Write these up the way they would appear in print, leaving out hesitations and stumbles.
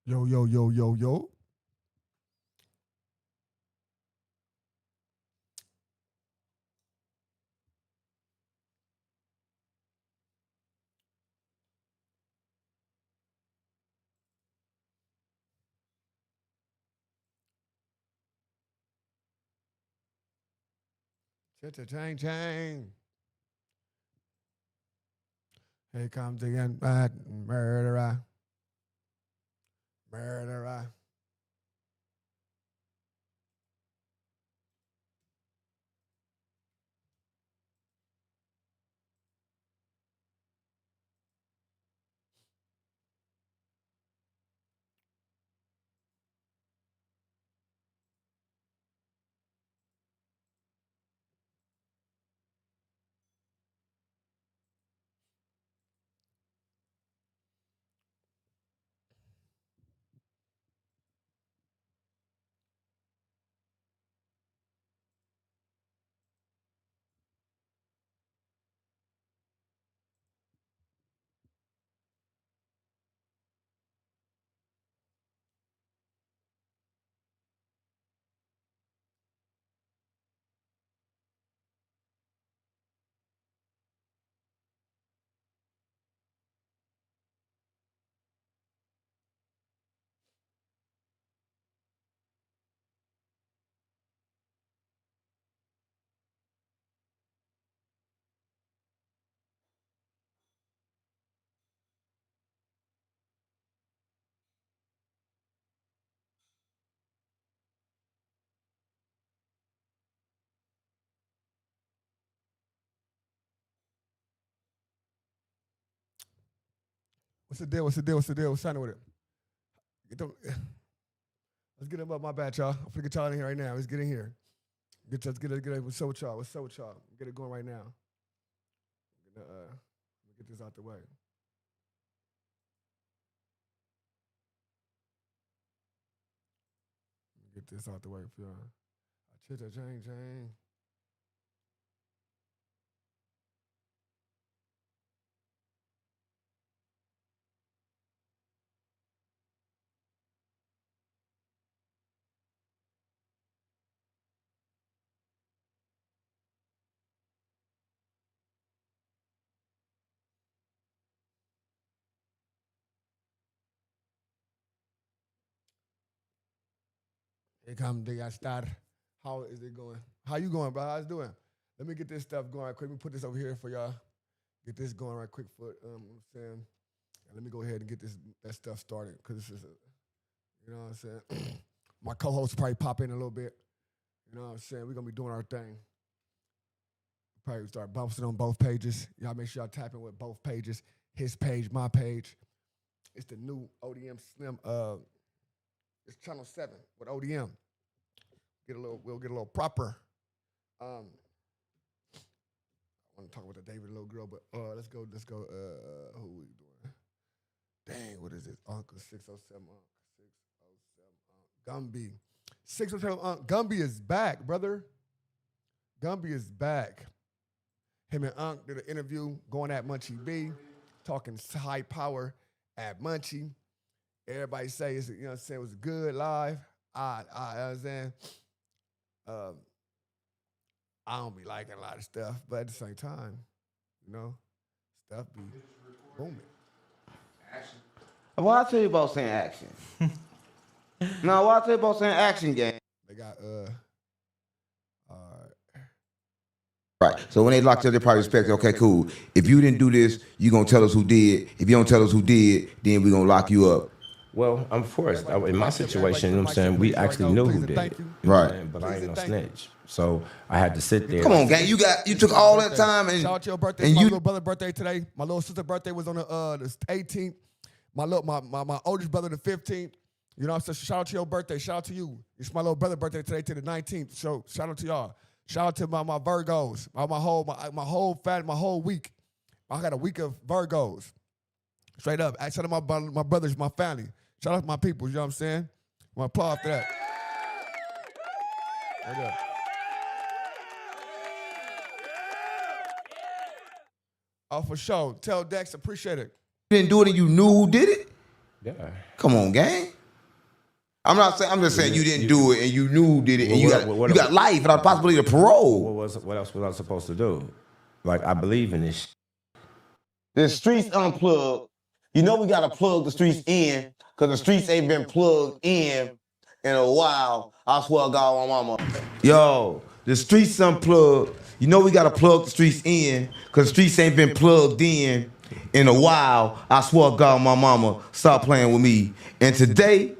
Yo, yo, yo, yo, yo. Chang chang. Here comes the bad murderer. Murderer. What's the deal? What's the deal? What's the deal? What's happening with it? Get them, let's get him up. My bad, y'all. I'm finna get y'all in here right now. Let's get in here. Let's get it. What's up with y'all? What's up with y'all? Get it going right now. Get this out the way. Get this out the way for y'all. Chang chang. Here come the start. How is it going? How you going, bro? How's it doing? Let me get this stuff going right quick. Let me put this over here for y'all. Get this going right quick for what I'm saying. And let me go ahead and get that stuff started because this is you know what I'm saying. My co-host probably pop in a little bit. You know what I'm saying? We're gonna be doing our thing. Probably start bouncing on both pages. Y'all make sure y'all tap in with both pages. His page, my page. It's the new ODM Slim. It's channel 7 with ODM. We'll get a little proper. I want to talk about the David little girl, but let's go. Who we doing? Dang, what is it? Uncle 607Unk. 607Unk Gumby. 607Unk Gumby is back, brother. Gumby is back. Him and Unk did an interview going at Munchie B, talking high power at Munchie. Everybody say it's, you know what I'm saying, it was good live. I understand. I don't be liking a lot of stuff, but at the same time, you know, stuff be booming. Action. Well, I'll tell you about saying action. No, I'll tell you about saying action game. They got Right. So when they locked up, they probably expect, okay, cool. If you didn't do this, you gonna tell us who did. If you don't tell us who did, then we gonna lock you up. Well, I'm forced. In my situation, you know what I'm saying, we actually knew who did it. Right. But I ain't no snitch. So I had to sit there. Come on, gang. You took all that time and shout out to your birthday. My little brother's birthday today. My little sister's birthday was on the 18th. My oldest brother the 15th. You know what I'm saying? Shout out to your birthday. Shout out to you. It's my little brother's birthday today to the 19th. So shout out to y'all. Shout out to my Virgos. My whole family, my whole week. I got a week of Virgos. Straight up. Shout out to my brothers, my family. Shout out to my people, you know what I'm saying? I want to applaud for that. Right up. Oh, for sure. Tell Dex, appreciate it. you didn't do it and you knew who did it? Yeah. Come on, gang. I'm not saying. I'm just saying you didn't do it and you knew who did it and you got life without possibility of parole. What else was I supposed to do? Like, I believe in this. The streets unplugged. You know we gotta plug the streets in, cause the streets ain't been plugged in a while. I swear to God, my mama. Yo, the streets unplugged. You know we gotta plug the streets in, cause the streets ain't been plugged in a while. I swear to God, my mama, stop playing with me. And today,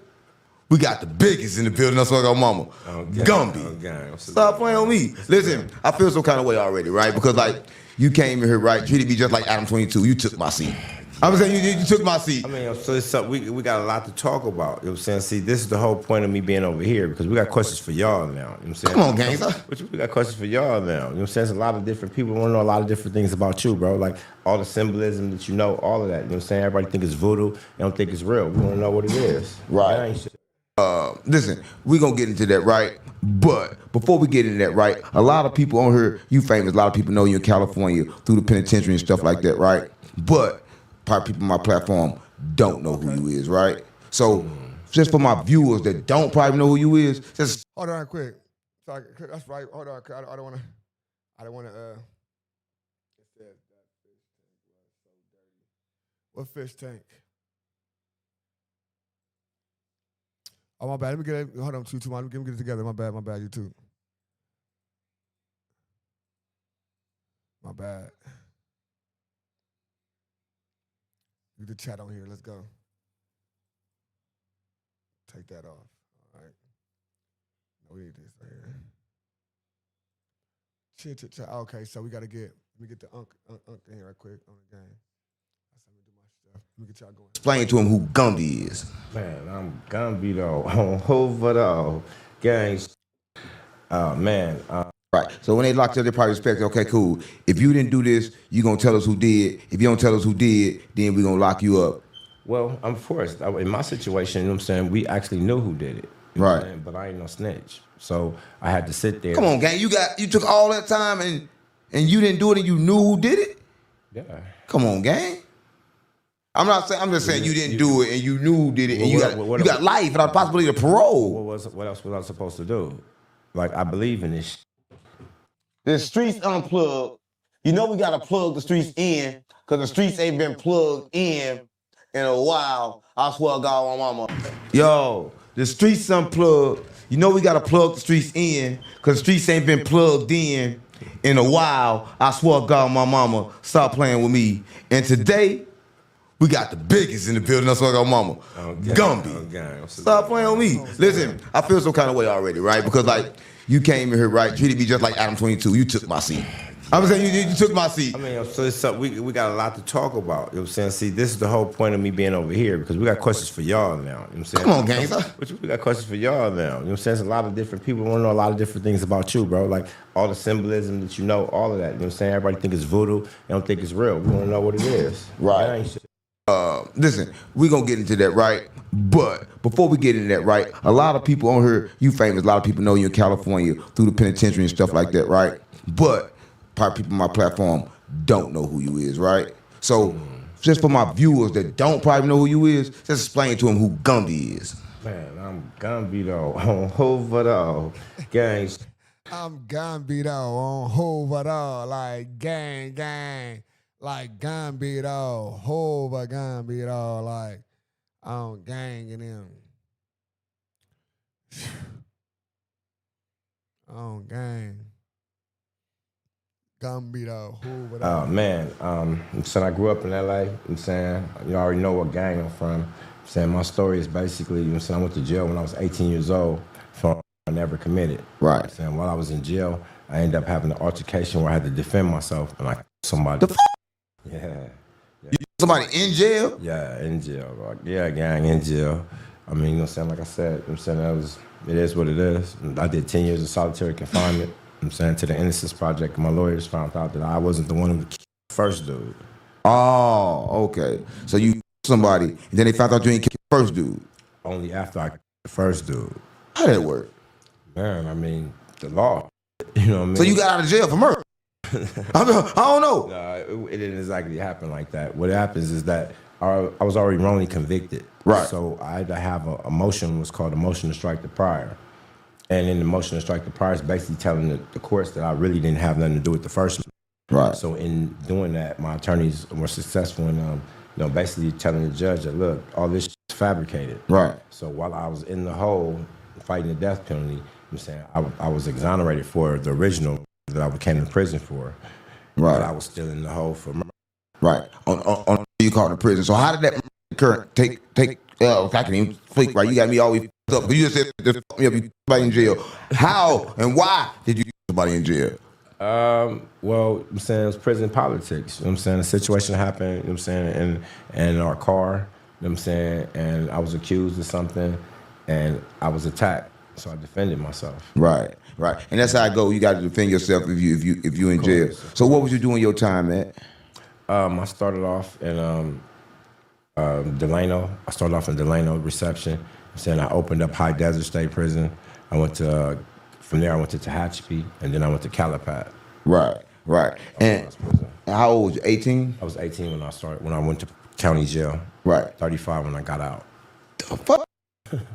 we got the biggest in the building. I swear to God, mama, Gumby. Stop playing with me. Listen, I feel some kind of way already, right? Because like you came in here, right? Treated me just like Adam 22. You took my seat. I'm saying you took my seat. I mean, so it's we got a lot to talk about. You know what I'm saying? See, this is the whole point of me being over here because we got questions for y'all now. You know what I'm saying? Come on, gangster. We got questions for y'all now. You know what I'm saying? There's a lot of different people want to know a lot of different things about you, bro. Like all the symbolism that you know, all of that. You know what I'm saying? Everybody think it's voodoo. They don't think it's real. We want to know what it is. Right. Listen, we gonna get into that, right? But before we get into that, right? A lot of people on here, you famous. A lot of people know you in California through the penitentiary and stuff like that, right? But probably people on my platform don't know who you is, right? So just for my viewers that don't probably know who you is, just hold on quick. Sorry, that's right. Hold on, I don't wanna. What fish tank? Oh, my bad. Let me get it. Hold on, too much. Let me get it together. My bad, you too. My bad. Get the chat on here. Let's go. Take that off. All right. No, we need this right here. Chat. Okay, so we got to let me get the Unk in here right quick on the game. Let me get y'all going. Explain to him who Gumby is. Man, I'm Gumby though. On Hoover though. Gangs. Oh man. Right. So when they locked up, they probably expect, okay, cool. If you didn't do this, you gonna tell us who did. If you don't tell us who did, then we gonna lock you up. Well, I'm forced. In my situation, you know what I'm saying, we actually knew who did it. Right. But I ain't no snitch. So I had to sit there. Come on, gang. You took all that time and you didn't do it and you knew who did it? Yeah. Come on, gang. I'm just saying you didn't do it and you knew who did it and you got life without possibility of parole. What else was I supposed to do? Like, I believe in this. The streets unplugged. You know we gotta plug the streets in, cause the streets ain't been plugged in a while. I swear to God, my mama. Yo, the streets unplugged. You know we gotta plug the streets in, cause the streets ain't been plugged in a while. I swear to God, my mama, stop playing with me. And today, we got the biggest in the building. That's what I got, mama. Gumby. Stop playing with me. Listen, I feel some kind of way already, right? Because like you came in here, right? Treated me just like Adam 22. You took my seat. I'm saying you took my seat. I mean, so we got a lot to talk about. You know what I'm saying? See, this is the whole point of me being over here because we got questions for y'all now. You know what I'm saying? Come on, gangster. We got questions for y'all now. You know what I'm saying? There's a lot of different people want to know a lot of different things about you, bro. Like all the symbolism that you know, all of that. You know what I'm saying? Everybody think it's voodoo. They don't think it's real. We want to know what it is. Right. Listen, we gonna get into that, right? But before we get into that, right? A lot of people on here, you famous. A lot of people know you in California through the penitentiary and stuff like that, right? But probably people on my platform don't know who you is, right? So just for my viewers that don't probably know who you is, just explain to them who Gumby is. Man, I'm Gumby though. On Hoover though. Gangs. I'm Gumby though. On Hoover though. Like gang. Like Gumby though. Hoover Gumby though. Like I'm ganging him. On gang. Gumby though. Hoover though. Oh man, so I grew up in LA. I'm saying you already know what gang I'm from. I'm saying my story is basically, you know, I went to jail when I was 18 years old for I never committed. Right. And while I was in jail, I ended up having an altercation where I had to defend myself and like somebody. Yeah. Somebody in jail? Yeah, in jail. Like, yeah, gang in jail. I mean, you know what I'm saying? Like I said, you know what I'm saying it is what it is. I did 10 years of solitary confinement. I'm saying to the Innocence Project, my lawyers found out that I wasn't the one who killed the first dude. Oh, okay. So you somebody, and then they found out you ain't killed the first dude. Only after I killed the first dude. How did that work? Man, I mean, the law. You know what I mean? So you got out of jail for murder? I don't know. No, it didn't exactly happen like that. What happens is that I was already wrongly convicted. Right. So I had to have a motion, was called a motion to strike the prior. And in the motion to strike the prior is basically telling the courts that I really didn't have nothing to do with the first one. Right. So in doing that, my attorneys were successful in basically telling the judge that, look, all this is fabricated. Right. So while I was in the hole fighting the death penalty, I'm saying I was exonerated for the original that I came to prison for. Right. But I was still in the hole for murder. Right. On you called the prison. So how did that current take? I can even speak. Right. You got me always up. You just said you put somebody in jail. How and why did you put somebody in jail? Well, I'm saying it was prison politics. You know what I'm saying? A situation happened, you know what I'm saying, in our car, you know what I'm saying, and I was accused of something and I was attacked. So I defended myself. Right, right. And that's how I go. You got to defend yourself if you in jail. So what was you doing your time at? I started off in Delano. I started off in Delano reception. I'm saying I opened up High Desert State Prison. I went to from there I went to Tehachapi, and then I went to Calipat. Right, right. And how old was you? 18? I was 18 when I went to county jail. Right. 35 when I got out. The fuck?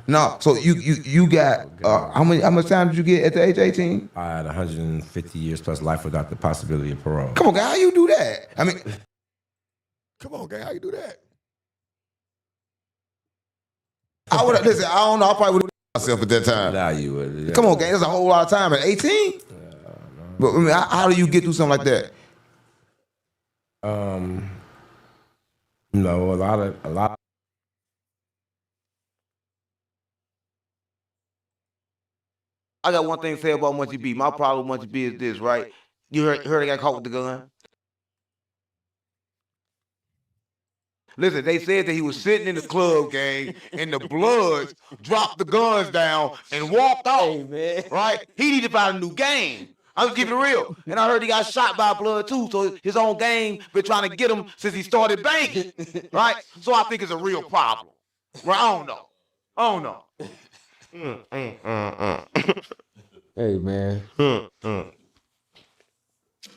No, so you got how much time did you get at the age of 18? I had 150 years plus life without the possibility of parole. Come on, guy, how you do that? I mean, Come on, gang, how you do that? I would listen. I don't know. I probably would have myself at that time. Nah, you would. Yeah. Come on, gang, that's a whole lot of time at 18. But I mean, how do you get through something like that? No, a lot. I got one thing to say about Munchie B. My problem with Munchie B is this, right? You heard I got caught with the gun? Listen, they said that he was sitting in the club, gang, and the Bloods dropped the guns down and walked off, right? He needed to find a new gang. I'm just keeping it real. And I heard he got shot by a Blood too, so his own gang been trying to get him since he started banking, right? So I think it's a real problem. Right? I don't know. Hey, man.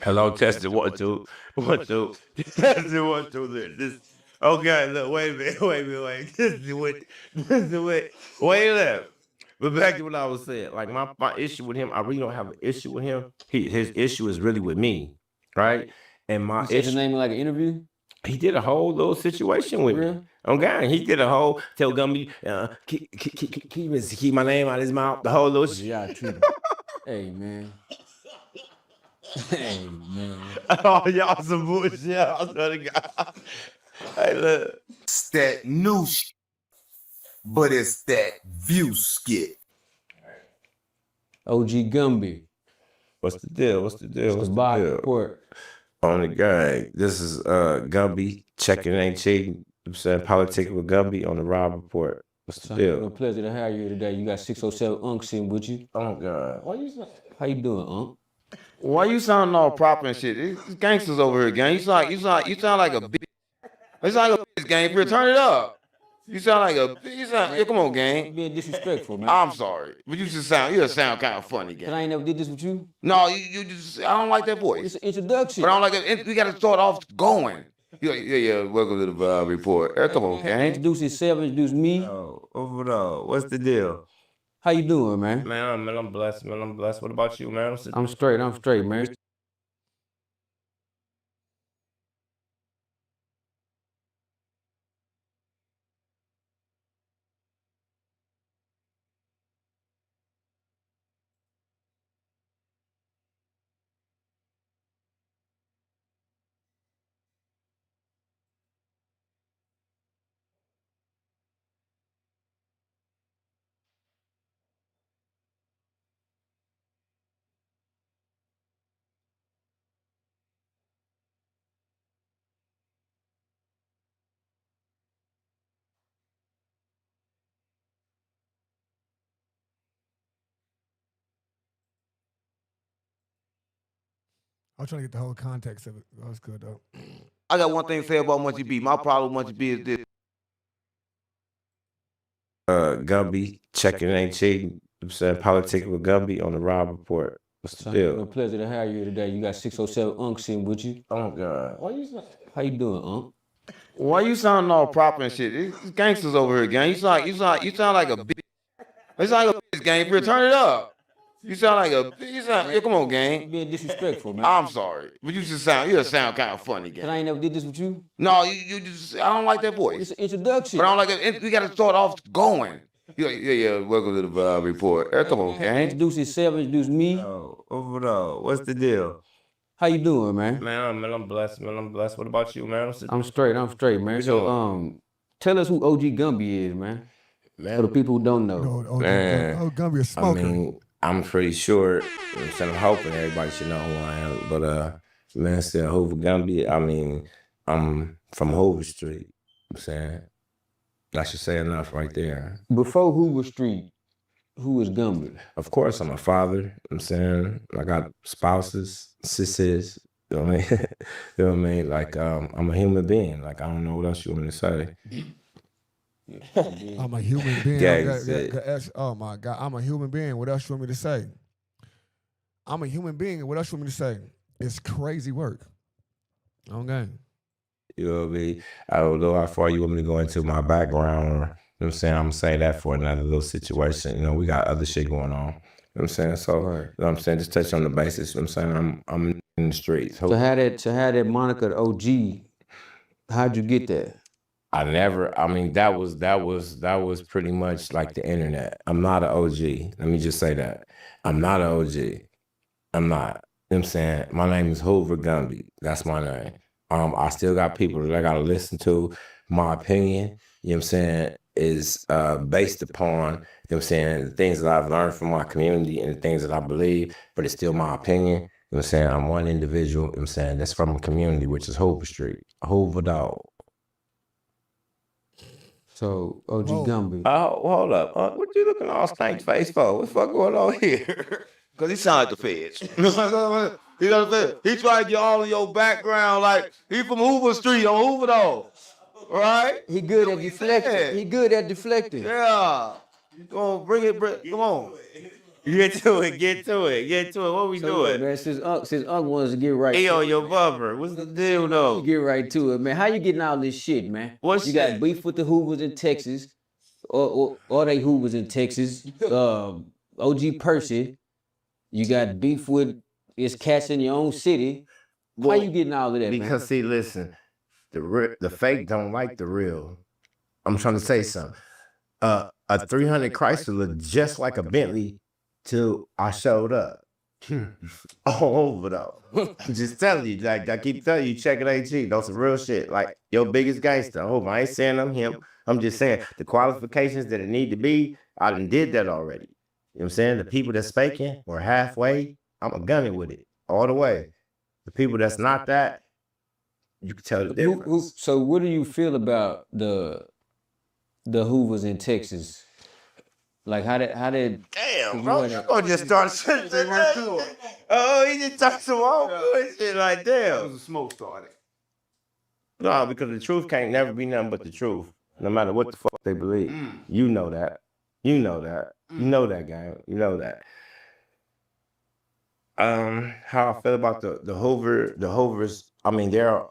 Hello, testing 1 2 1 2. Testing 1 2. This. Okay, look. Wait a minute. This is what. Wait a minute. But back to what I was saying. Like my issue with him, I really don't have an issue with him. His issue is really with me, right? And my You said his name in like an interview? he did a whole little situation with me. Okay, he did a whole tell Gumby keep my name out of his mouth. The whole little shit. Yeah, true. Hey, man. Hey, man. Oh, y'all some bullshit. I swear to God. Hey, look. It's that new shit, but it's that view skit. OG Gumby. What's the deal? What's the deal? It's the body report. On the gang. This is Gumby. Checking ain't cheating. I'm saying politic with Gumby on the Rob report. What's the Son, deal? a pleasure to have you here today. You got 607Unk sitting with you. Oh God. How you doing, Unk? Why you sounding all proper and shit? These gangsters over here, gang. You sound like a bitch. You sound like a bitch, gang. Turn it up. You sound like yeah, come on, You gang. being disrespectful, man. I'm sorry, but you just sound kind of funny, Cause gang. I ain't never did this with you. No, you just, I don't like that It's voice. an introduction. But I don't like it. We got to start off going. Yeah. Welcome to the report. Come on, gang. Introduce yourself, introduce me. Oh, overall, what's the deal? How you doing, man? Man, I'm blessed. Man, I'm blessed. What about you, man? I'm straight, man. I was trying to get the whole context of it. That was good though. I got one thing to say about Munchie B. My problem with Munchie B is this. Gumby. Checking ain't cheating. I'm saying politic with Gumby on the Rob report. What's the Son, deal? a pleasure to have you here today. You got 607Unk sitting with you. Oh God. How you doing, Unk? Why you sounding all proper and shit? These gangsters over here, gang. You sound like a bitch. You sound like a bitch, gang. For real, turn it up. You sound like a. Yeah, come on, gang. Being disrespectful, man. I'm sorry, but you just sound kind of funny, Cause gang. I ain't never did this with you. No, you just. I don't like that It's voice. an introduction. But I don't like it. We got to start off going. Yeah. Welcome to the report. Come on, gang. Introduce yourself. Introduce me. Oh, what's the deal? How you doing, man? Man, I'm blessed, man. I'm blessed. What about you, man? I'm straight, man. So, tell us who OG Gumby is, man. For the people who don't know. Oh, Gumby a smoker. I'm pretty sure. I'm hoping everybody should know who I am. But man, still Hoover Gumby. I mean, I'm from Hoover Street. I'm saying I should say enough right there. Before Hoover Street, who was Gumby? Of course, I'm a father. I'm saying I got spouses, sisters. You know what I mean? You know what I mean? Like I'm a human being. Like I don't know what else you want me to say. I'm a human being. Gang Oh my God, I'm a human being. What else you want me to say? I'm a human being. What else you want me to say? It's crazy work. Okay. You know what I mean? I don't know how far you want me to go into my background, or you know what I'm saying? I'm gonna say that for another little situation. You know, we got other shit going on. You know what I'm saying? So you know what I'm saying, just touch on the basis. You know what I'm saying? I'm in the streets. So had that moniker the OG, how'd you get that? I mean, that was pretty much like the internet. I'm not an OG. Let me just say that. I'm not an OG. I'm not. You know what I'm saying? My name is Hoover Gumby. That's my name. I still got people that I gotta listen to. My opinion, you know what I'm saying, is based upon, you know what I'm saying, the things that I've learned from my community and the things that I believe, but it's still my opinion. You know what I'm saying? I'm one individual, you know what I'm saying, that's from a community, which is Hoover Street. Hoover dog. So OG Gumby. Oh, hold up. What you looking all stank face for? What the fuck going on here? Cause he sound like the feds. He like the feds. He try to get all in your background like he from Hoover Street on Hoover though. Right? He good at deflecting. Yeah. He good at deflecting. Yeah. Come on, bring it. Come on. Get to it. What we doing? Man, since Unc wants to get right. Hey, yo, your bubber. What's the deal, though? Get right to it, man. How you getting all this shit, man? What you shit? got beef with the Hoovers in Texas, or they Hoovers in Texas? OG Percy. You got beef with it's cats in your own city. Why you getting all of that, Because man? see, listen, the fake don't like the real. I'm trying to say something. A 300 Chrysler just like a Bentley till I showed up. All over though. I'm just telling you, like I keep telling you, check it ain't cheap. That's some real shit. Like your biggest gangster. I ain't saying I'm him. I'm just saying the qualifications that it need to be, I done did that already. You know what I'm saying? The people that's faking or halfway, I'm a gummy with it all the way. The people that's not that, you can tell the difference. So what do you feel about the Hoovers in Texas? Like how did Damn, bro, you gonna just start shit right to it. Oh, he just talked some old bullshit like damn. The smoke started. No, because the truth can't never be nothing but the truth, no matter what the fuck they believe. You know that. You know that. You know that, gang. You know that. How I feel about the Hoovers. I mean, they're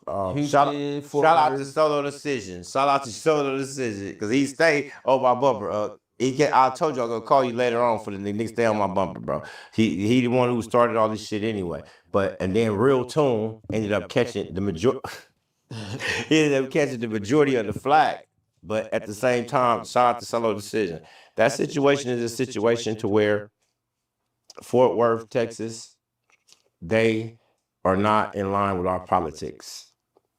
shout out to Solo Decision. Shout out to Solo Decision because he stayed on my bumper. I told you I'm gonna call you later on for the niggas stay on my bumper, bro. He the one who started all this shit anyway. And then Real Tune ended up catching the majority. He ended up catching the majority of the flag. But at the same time, shout out to Solo Decision. That situation is a situation to where Fort Worth, Texas, they are not in line with our politics.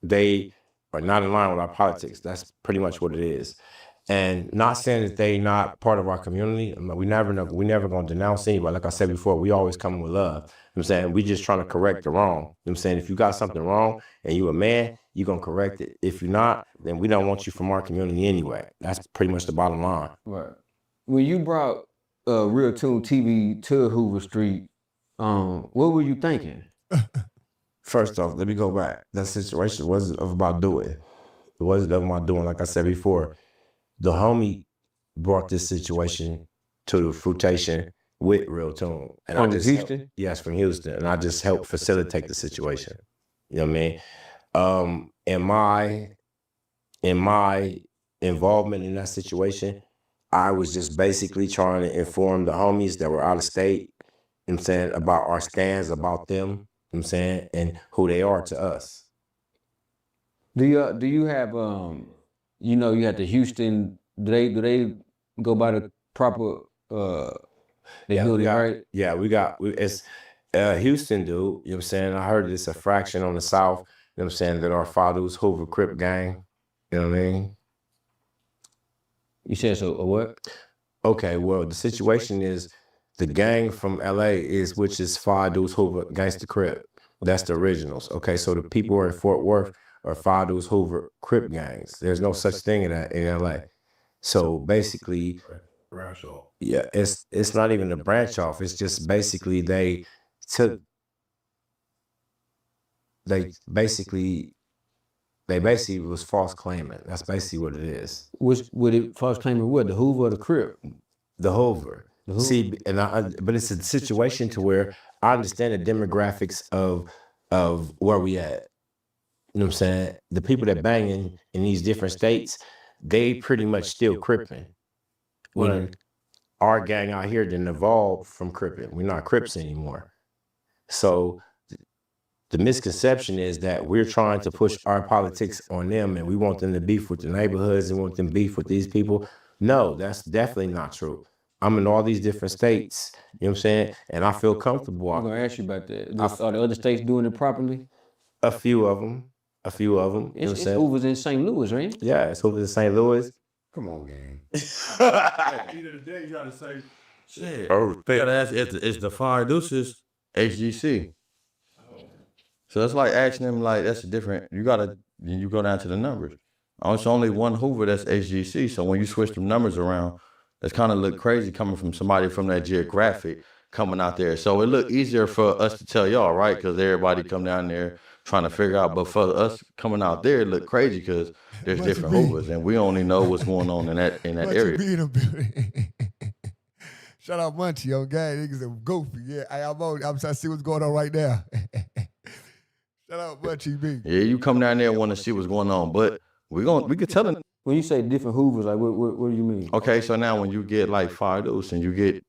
They are not in line with our politics. That's pretty much what it is. And not saying that they not part of our community. We never gonna denounce anybody. Like I said before, we always come with love. You know what I'm saying? We just trying to correct the wrong. You know what I'm saying? If you got something wrong and you a man, you gonna correct it. If you're not, then we don't want you from our community anyway. That's pretty much the bottom line. Right. When you brought Real Tune TV to Hoover Street, what were you thinking? First off, let me go back. That situation wasn't about doing. It wasn't about doing, like I said before. The homie brought this situation to the fruitation with Real Tune. And From Houston? Yes, from Houston. And I just helped facilitate the situation. You know what I mean? In my in my involvement in that situation, I was just basically trying to inform the homies that were out of state, you know what I'm saying, about our stands, about them, you know what I'm saying, and who they are to us. Do you have you know, you had the Houston, do they go by the proper they building, right? Yeah, it's Houston, dude, you know what I'm saying? I heard it's a fraction on the south, you know what I'm saying, that our father's Hoover Crip gang, you know what I mean? You said so, a what? Okay, well, the situation is the gang from LA which is Five Deuce Hoover Gangsta Crip. That's the originals. Okay, so the people who are in Fort Worth are Five Deuce Hoover Crip gangs. There's no such thing in LA. So basically, yeah, it's not even a branch off. It's just basically they basically was false claiming. That's basically what it is. Which would it false claiming what? The Hoover or the Crip? The Hoover. See, and but it's a situation to where I understand the demographics of where we at. You know what I'm saying? The people that banging in these different states, they pretty much still cripping. When our gang out here didn't evolve from cripping. We're not Crips anymore. So the misconception is that we're trying to push our politics on them and we want them to beef with the neighborhoods and want them to beef with these people. No, that's definitely not true. I'm in all these different states, you know what I'm saying? And I feel comfortable. I'm gonna ask you about that. Are the other states doing it properly? A few of them. You know what I'm saying? Hoover's in St. Louis, right? Yeah, it's Hoover's in St. Louis. Come on, gang. Either the day you gotta say, shit. You gotta ask, it's the Five Deuces HGC. So it's like asking them, like, that's a different, you go down to the numbers. It's only one Hoover that's HGC. So when you switch them numbers around, that's kind of look crazy coming from somebody from that geographic coming out there. So it look easier for us to tell y'all, right? Because everybody come down there trying to figure out. But for us coming out there, it look crazy because there's different Hoovers, and we only know what's going on in that area. B in the building. Shout out Munchie, okay? Niggas are goofy. Yeah, I'm trying to see what's going on right now. Shout out Munchie B. Yeah, you come down there and want to see what's going on, but we could tell them. When you say different Hoovers, like what do you mean? Okay, so now when you get like Five Deuce and you get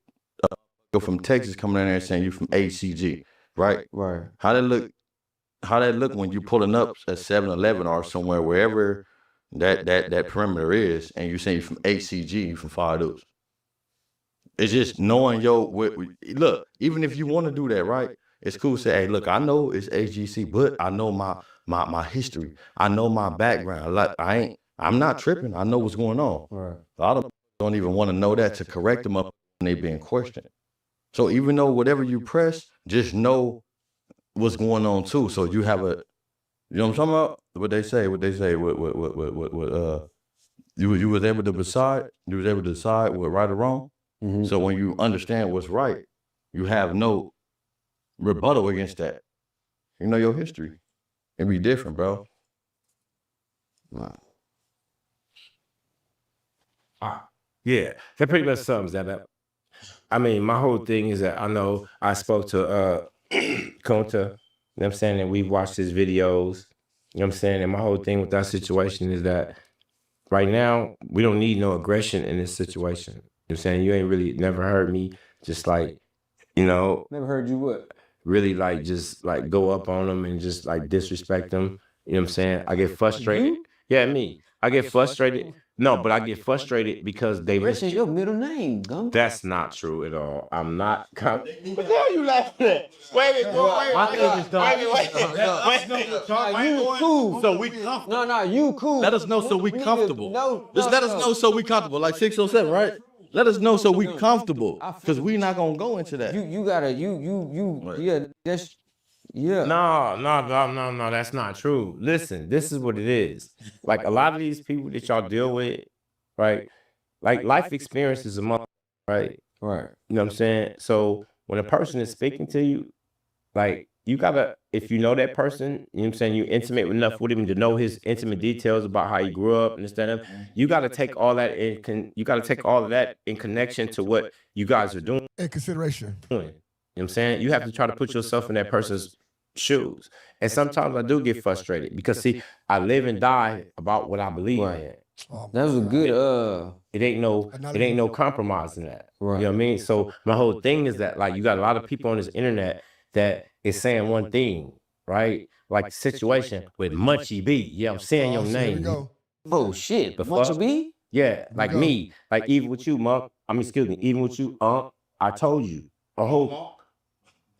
go from Texas coming down there and saying you from HCG, right? Right. How that look when you pulling up at 7-Eleven or somewhere, wherever that perimeter is, and you saying you from HCG, you from Five Deuce. It's just knowing look, even if you want to do that, right? It's cool to say, hey, look, I know it's HGC, but I know my history. I know my background. Like I'm not tripping. I know what's going on. Right. A lot of them don't even want to know that to correct them up when they being questioned. So even though whatever you press, just know what's going on too. So you have you know what I'm talking about? What they say, you was able to decide, what right or wrong. Mm-hmm. So when you understand what's right, you have no rebuttal against that. You know your history. It'd be different, bro. Wow. Yeah, that pretty much sums that up. I mean, my whole thing is that I know I spoke to Kunta, you know what I'm saying, and we've watched his videos, you know what I'm saying, and my whole thing with that situation is that right now, we don't need no aggression in this situation. You know what I'm saying? You ain't really never heard me just like, you know. Never heard you what? Really like just like go up on them and just like disrespect them. You know what I'm saying? I get frustrated. You? Yeah, me. I get frustrated. No, but I get frustrated because they Rich is your middle name, Gumby. That's not true at all. I'm not. What the hell you laughing at? Wait. You cool, so we comfortable. No, you cool. Let us know so we comfortable. Just let us know so we comfortable. Like 607, right? Let us know so we comfortable, because we not gonna go into that. You gotta yeah, that's yeah. No, that's not true. Listen, this is what it is. Like a lot of these people that y'all deal with, right? Like life experience is a month, right? Right. You know what I'm saying? So when a person is speaking to you, like you gotta, if you know that person, you know what I'm saying, you're intimate enough with him to know his intimate details about how he grew up and this, that, and that. You gotta take all that in connection to what you guys are doing. In consideration. You know what I'm saying? You have to try to put yourself in that person's shoes. And sometimes I do get frustrated because see, I live and die about what I believe in. That was a good It ain't no compromise in that. Right. You know what I mean? So my whole thing is that like you got a lot of people on this internet that is saying one thing, right? Like the situation with Munchie B. Yeah, I'm saying your Here we name. go. oh shit, The Munchie fuck? B? Yeah, like go. me. Like even with you, Monk. I mean, excuse me, even with you, I told you. A whole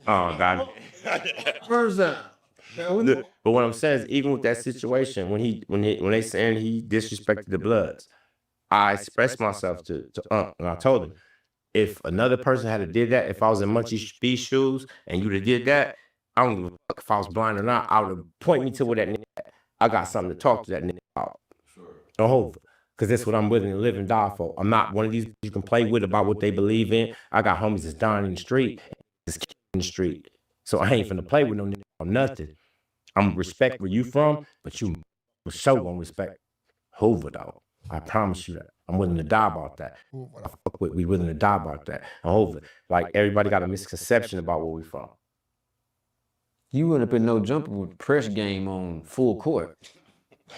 Oh God. Where's that? But what I'm saying is, even with that situation, when they saying he disrespected the Bloods, I expressed myself to and I told him, if another person had did that, if I was in Munchie B's shoes and you'd have did that, I don't give a fuck if I was blind or not. I would have point me to where that nigga at. I got something to talk to that nigga about. Sure. Hoover. Because that's what I'm willing to live and die for. I'm not one of these you can play with about what they believe in. I got homies that's dying in the street, that's in the street. So I ain't finna play with no nigga or nothing. I'm respect where you from, but you for sure gonna respect Hoover though. I promise you that. I'm willing to die about that. I fuck with, we willing to die about that. And Hoover, like everybody got a misconception about where we from. You wouldn't have been no jumper with press game on full court.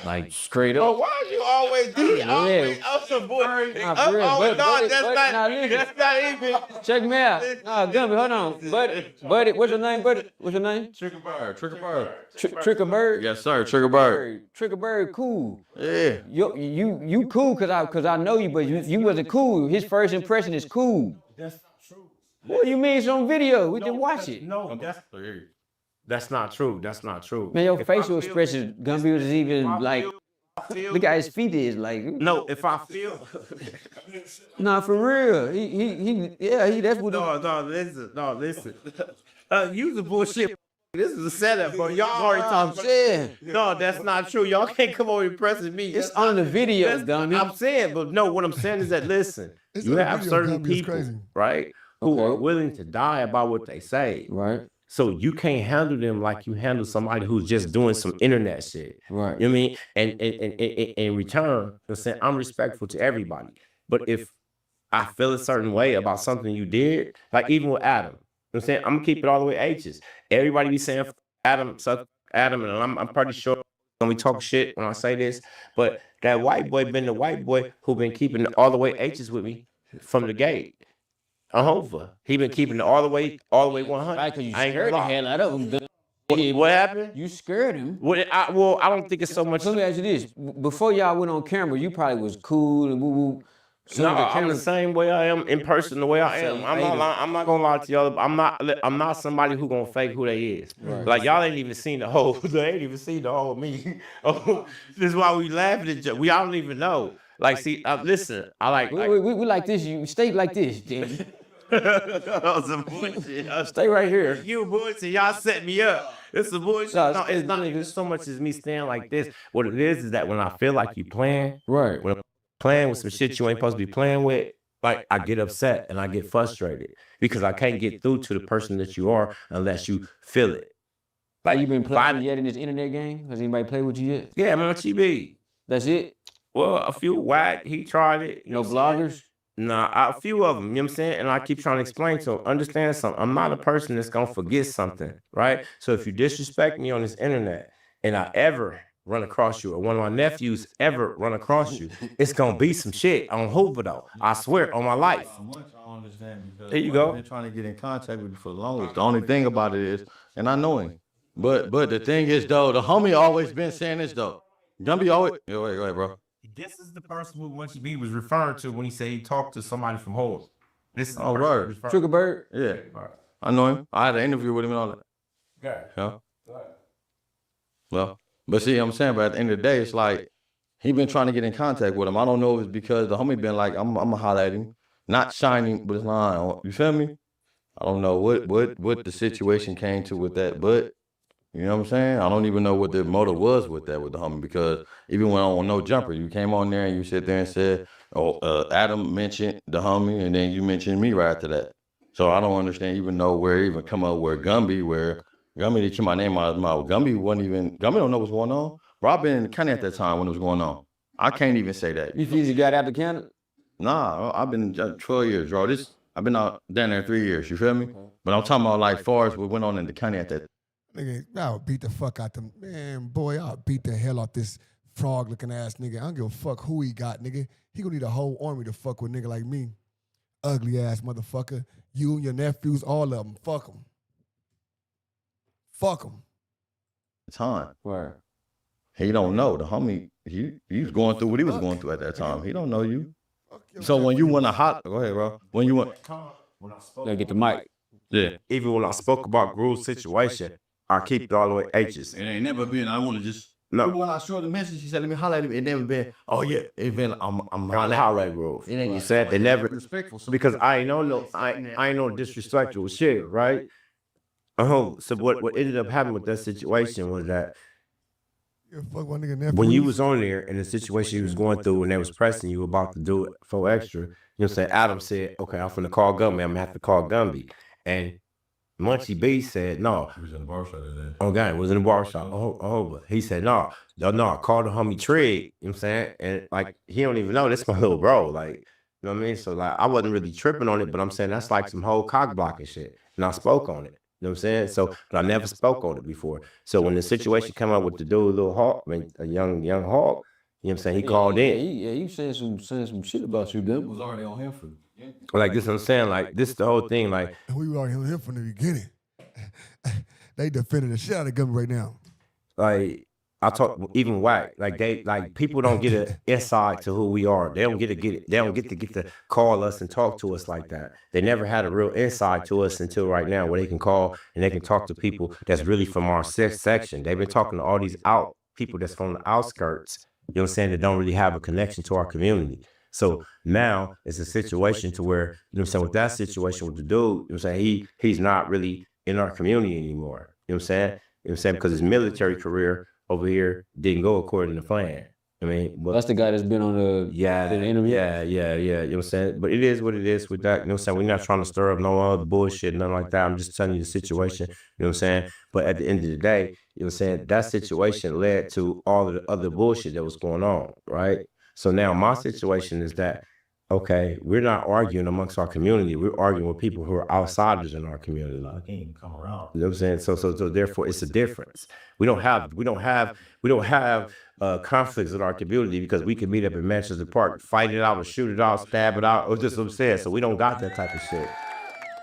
Like straight up. Why you always do that? Always I'm some boy. Nah, for real. Listen. That's not even. Check me out. Nah, Gumby, hold on. Buddy, what's your name, buddy? What's your name? Trigger Bird. Trigger Bird. Trigger Bird? Yes, sir. Trigger Bird. Trigger Bird, cool. Yeah. You cool cause I know you, but you wasn't cool. His first impression is cool. That's not true. What do you mean it's on video? We didn't watch it. No, that's not true. That's not true. Man, your facial expression, Gumby, was even like, look at his feet is like. No, if I feel. Nah, for real. He that's what. No, listen. You the bullshit. This is a setup, bro. Y'all already talking. Yeah. No, that's not true. Y'all can't come over impressing me. It's on the video, Gumby. I'm saying, but no, what I'm saying is that listen, It's you on the have video, certain Gumby, it's people, crazy. right, who are willing to die about what they say. Right. So you can't handle them like you handle somebody who's just doing some internet shit. Right. You know what I mean? And in return, I'm saying I'm respectful to everybody. But if I feel a certain way about something you did, like even with Adam, you know what I'm saying? I'm gonna keep it all the way H's. Everybody be saying Adam, suck Adam, and I'm pretty sure when we talk shit when I say this, but that white boy been the white boy who been keeping all the way H's with me from the gate. Hoover. He been keeping it all the way 100. Right, cause you I ain't scared the gonna lie. hell out of him. What happened? You scared him. Well, I don't think it's so much. Let me ask you this: before y'all went on camera, you probably was cool and woo woo. No, I'm the same way I am in person. The way I am, I'm not gonna lie to y'all. I'm not somebody who gonna fake who they is. Right. Like y'all ain't even seen the whole. They ain't even seen the whole me. Oh, this is why we laughing at you. We all don't even know. Like, see, listen. I like. We like this. You stay like this, damn. That was some bullshit. Stay right here. You bullshit. Y'all set me up. It's some bullshit. No, it's not even so much as me staying like this. What it is that when I feel like you playing, Right. when I'm playing with some shit you ain't supposed to be playing with, like I get upset and I get frustrated because I can't get through to the person that you are unless you feel it. Like you been playing yet in this internet game? Has anybody played with you yet? Yeah, Munchie B. That's it? Well, a few whack. He tried it. No bloggers? Nah, a few of them, you know what I'm saying? And I keep trying to explain to them, understand something. I'm not a person that's going to forget something, right? So if you disrespect me on this internet and I ever run across you or one of my nephews ever run across you, it's going to be some shit on Hoover, though. I swear on my life. I don't understand because There you go. I've been trying to get in contact with you for the longest. The only thing about it is, and I know him, but the thing is, though, the homie always been saying this, though. Gumby always, go ahead, bro. This is the person who Munchie B was referring to when he said he talked to somebody from Hoover. This is Oh, right. Trigger Bird? Yeah, I know him. I had an interview with him and all that. Okay. Yeah. Well, but see, I'm saying, but at the end of the day, it's like he been trying to get in contact with him. I don't know if it's because the homie been like, I'm gonna holler at him, not shining, but it's not. You feel me? I don't know what the situation came to with that, but you know what I'm saying? I don't even know what the motive was with that with the homie because even when on No Jumper, you came on there and you sit there and said, Adam mentioned the homie and then you mentioned me right after that. So I don't understand even know where it even come up where Gumby they keep my name out of his mouth. Gumby don't know what's going on. Bro, I've been in the county at that time when it was going on. I can't even say that. You easy got out the county? Nah, I've been 12 years, bro. I've been out down there 3 years, you feel me? But I'm talking about like far as what went on in the county at that. Nigga, I'll beat the fuck out them. Man, boy, I'll beat the hell out this frog-looking ass nigga. I don't give a fuck who he got, nigga. He gonna need a whole army to fuck with nigga like me. Ugly ass motherfucker. You and your nephews, all of them. Fuck them. Fuck them. Time. Right. He don't know. The homie, he was going through what he was going through at that time. He don't know you. So when you want to go ahead, bro. When you want, Gotta get the mic. Yeah. Even when I spoke about Gru's situation, I keep it all the way H's. it ain't never been. I want to just. No. When I showed the message, he said, "Let me holler at him." It never been. Oh yeah, it been. I'm On the highway Grove. It ain't You said they never respectful. because I ain't I ain't no disrespectful shit, right? So what ended up happening with that situation was that Yeah, fuck my nigga nephews. when you was on there and the situation you was going through and they was pressing you about to do it for extra, you know what I'm saying? Adam said, okay, I'm finna call Gumby, I'm gonna have to call Gumby. And Munchie B said, no. He was in the bar shop that day. Okay, was in the bar shop. But he said, no, call the homie Trig, you know what I'm saying? And like, he don't even know, this my little bro, like, you know what I mean? So like, I wasn't really tripping on it, but I'm saying that's like some whole cock blocking shit. And I spoke on it. You know what I'm saying? So, but I never spoke on it before. So when the situation came up with the dude, little Hawk, I mean, a young Hawk, you know what I'm saying? He called in. Yeah, he saying some shit about you, It them. was already on him for. Like this, what I'm saying, like this is the whole thing. Like We were already on him from the beginning. They defending the shit out of Gumby right now. I talk even whack. Like people don't get an insight to who we are. They don't get to call us and talk to us like that. They never had a real insight to us until right now, where they can call and they can talk to people that's really from our section. They've been talking to all these people that's from the outskirts. You know what I'm saying? That don't really have a connection to our community. So now it's a situation to where, you know what I'm saying, with that situation with the dude, you know what I'm saying, he's not really in our community anymore. You know what I'm saying? You know what I'm saying? Because his military career over here didn't go according to plan. I mean, but That's the guy that's been on the interview. Yeah. You know what I'm saying? But it is what it is with that. You know what I'm saying? We're not trying to stir up no other bullshit, nothing like that. I'm just telling you the situation. You know what I'm saying? But at the end of the day, you know what I'm saying? That situation led to all of the other bullshit that was going on, right? So now my situation is that, okay, we're not arguing amongst our community. We're arguing with people who are outsiders in our community. Like, he ain't come around. You know what I'm saying? So therefore it's a difference. We don't have conflicts in our community because we can meet up in Manchester Park, fight it out or shoot it out, stab it out, or just what I'm saying. So we don't got that type of shit.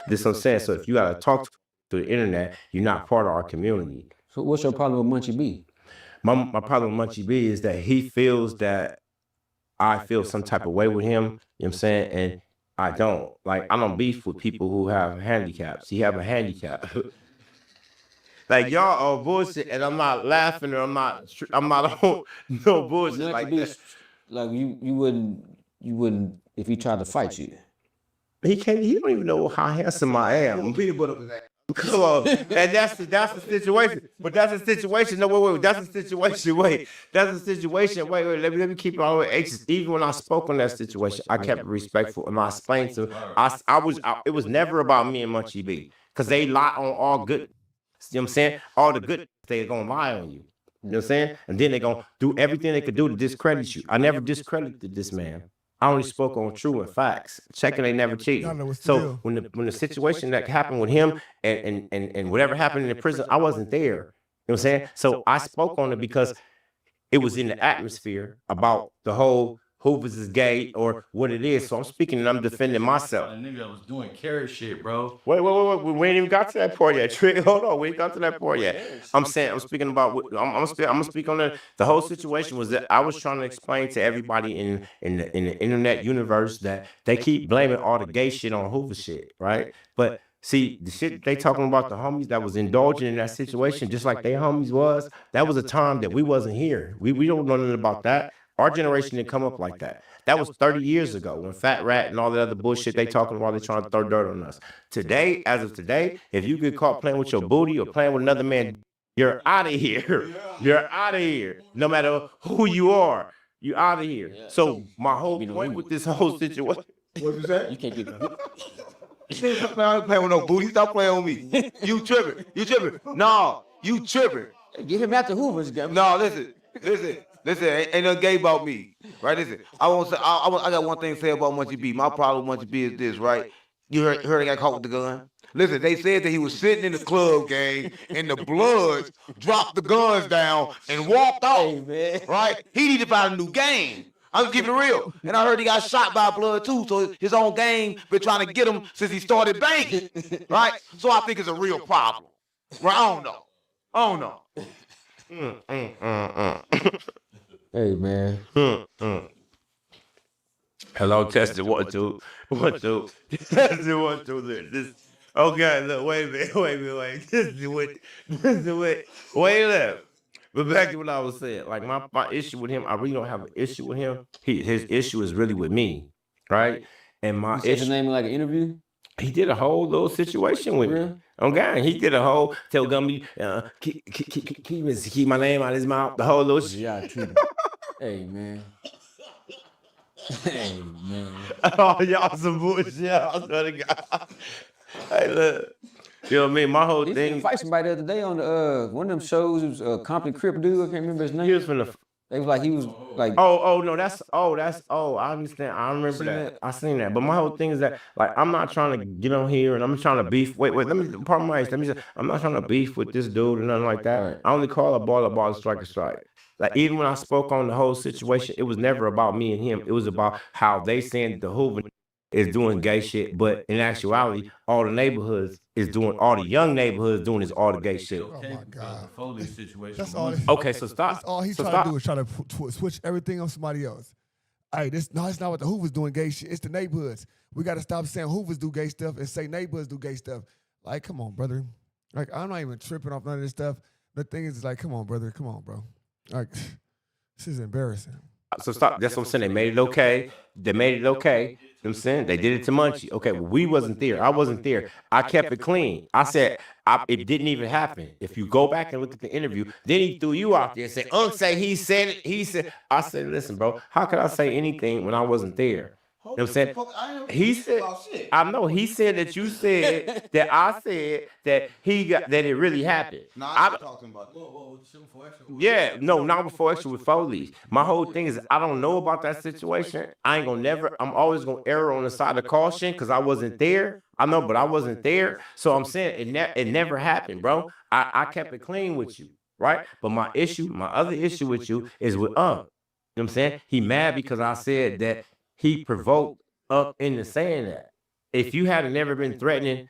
This is what I'm saying. So if you gotta talk to the internet, you're not part of our community. So what's your problem with Munchie B? My problem with Munchie B is that he feels that I feel some type of way with him, you know what I'm saying? And I don't. Like, I don't beef with people who have handicaps. He have a handicap. Like, y'all are bullshit, and I'm not laughing, or I'm not on no bullshit like that. Like you wouldn't if he tried to fight you. He don't even know how handsome I am. Come on, and that's the situation. But that's a situation. No, wait. That's a situation. That's a situation. Wait. Let me keep it all the way anxious. Even when I spoke on that situation, I kept it respectful, and I explained to. It was never about me and Munchie B, because they lie on all good. You know what I'm saying? All the good, they're gonna lie on you. You know what I'm saying? And then they're gonna do everything they could do to discredit you. I never discredited this man. I only spoke on true and facts. Checking ain't never cheating. So when the situation that happened with him and whatever happened in the prison, I wasn't there. You know what I'm saying? So I spoke on it because it was in the atmosphere about the whole Hoover's is gay or what it is. So I'm speaking and I'm defending myself. That nigga was doing carrot shit, bro. Wait. We ain't even got to that part yet. Trick, hold on. We ain't got to that part yet. I'm speaking about. I'm gonna speak on the whole situation was that I was trying to explain to everybody in the internet universe that they keep blaming all the gay shit on Hoover shit, right? But see, the shit they talking about the homies that was indulging in that situation, just like they homies was, that was a time that we wasn't here. We don't know nothing about that. Our generation didn't come up like that. That was 30 years ago when Fat Rat and all the other bullshit they talking about, they trying to throw dirt on us. Today, as of today, if you get caught playing with your booty or playing with another man, you're out of here. You're out of here. No matter who you are, you're out of here. So my whole point with this whole situation. What was that? You can't get I ain't playing with no booty. Stop playing with me. You tripping. No, you tripping. get him out the Hoover's game. No, listen, ain't nothing gay about me, right? Listen, I got one thing to say about Munchie B. My problem with Munchie B is this, right? You heard I got caught with the gun. Listen, they said that he was sitting in the club, gang, and the Bloods dropped the guns down and walked off. Right? He needed to find a new game. I'm just keeping it real. And I heard he got shot by a Blood too, so his own gang been trying to get him since he started banging. Right? So I think it's a real problem. Right? I don't know. Hey, man. Hello, testing 1 2 1 2. Testing 1 2. This. Okay, look, wait a minute. This is what. Wait a minute. But back to what I was saying, like my issue with him, I really don't have an issue with him. His issue is really with me, right? And my You said his name in like an interview? he did a whole little situation with me. Okay, he did a whole tell Gumby, keep my name out of his mouth. The whole little shit. Yeah, true. Hey, man. Hey, man. Oh, y'all some bullshit. I swear to God. Hey, look. You know what I mean? My whole He thing. fight somebody the other day on the one of them shows. It was Compton Crip dude. I can't remember his name. He was finna. They was like he was like. I understand. I remember that. I seen that. But my whole thing is that like I'm not trying to get on here and I'm trying to beef. Wait. Let me pardon my. Let me say I'm not trying to beef with this dude or nothing like that. I only call a ball, strike a strike. Like even when I spoke on the whole situation, it was never about me and him. It was about how they saying the Hoover is doing gay shit, but in actuality, all the neighborhoods is doing, all the young neighborhoods doing is all the gay shit. Oh my God. Foley situation. That's all. Okay, so stop. That's all he's So trying stop. to do is try to switch everything on somebody else. Hey, it's not what the Hoovers doing gay shit. It's the neighborhoods. We got to stop saying Hoovers do gay stuff and say neighborhoods do gay stuff. Like, come on, brother. Like, I'm not even tripping off none of this stuff. The thing is, like, come on, brother. Come on, bro. Like, this is embarrassing. So stop. That's what I'm saying. They made it okay. They made it okay. You know what I'm saying? They did it to Munchie. Okay, well, we wasn't there. I wasn't there. I kept it clean. I said it didn't even happen. If you go back and look at the interview, then he threw you out there and said, Unc say he said it. He said, I said, listen, bro, how could I say anything when I wasn't there? You know what I'm saying? He said, I know, he said that you said that I said that he got, that it really happened. I'm talking about. Yeah, no, not before extra with Foley's. My whole thing is I don't know about that situation. I ain't gonna never, I'm always gonna err on the side of caution because I wasn't there. I know, but I wasn't there. So I'm saying it never happened, bro. I kept it clean with you, right? But my other issue with you is with You know what I'm saying? He mad because I said that he provoked up into saying that. If you had never been threatening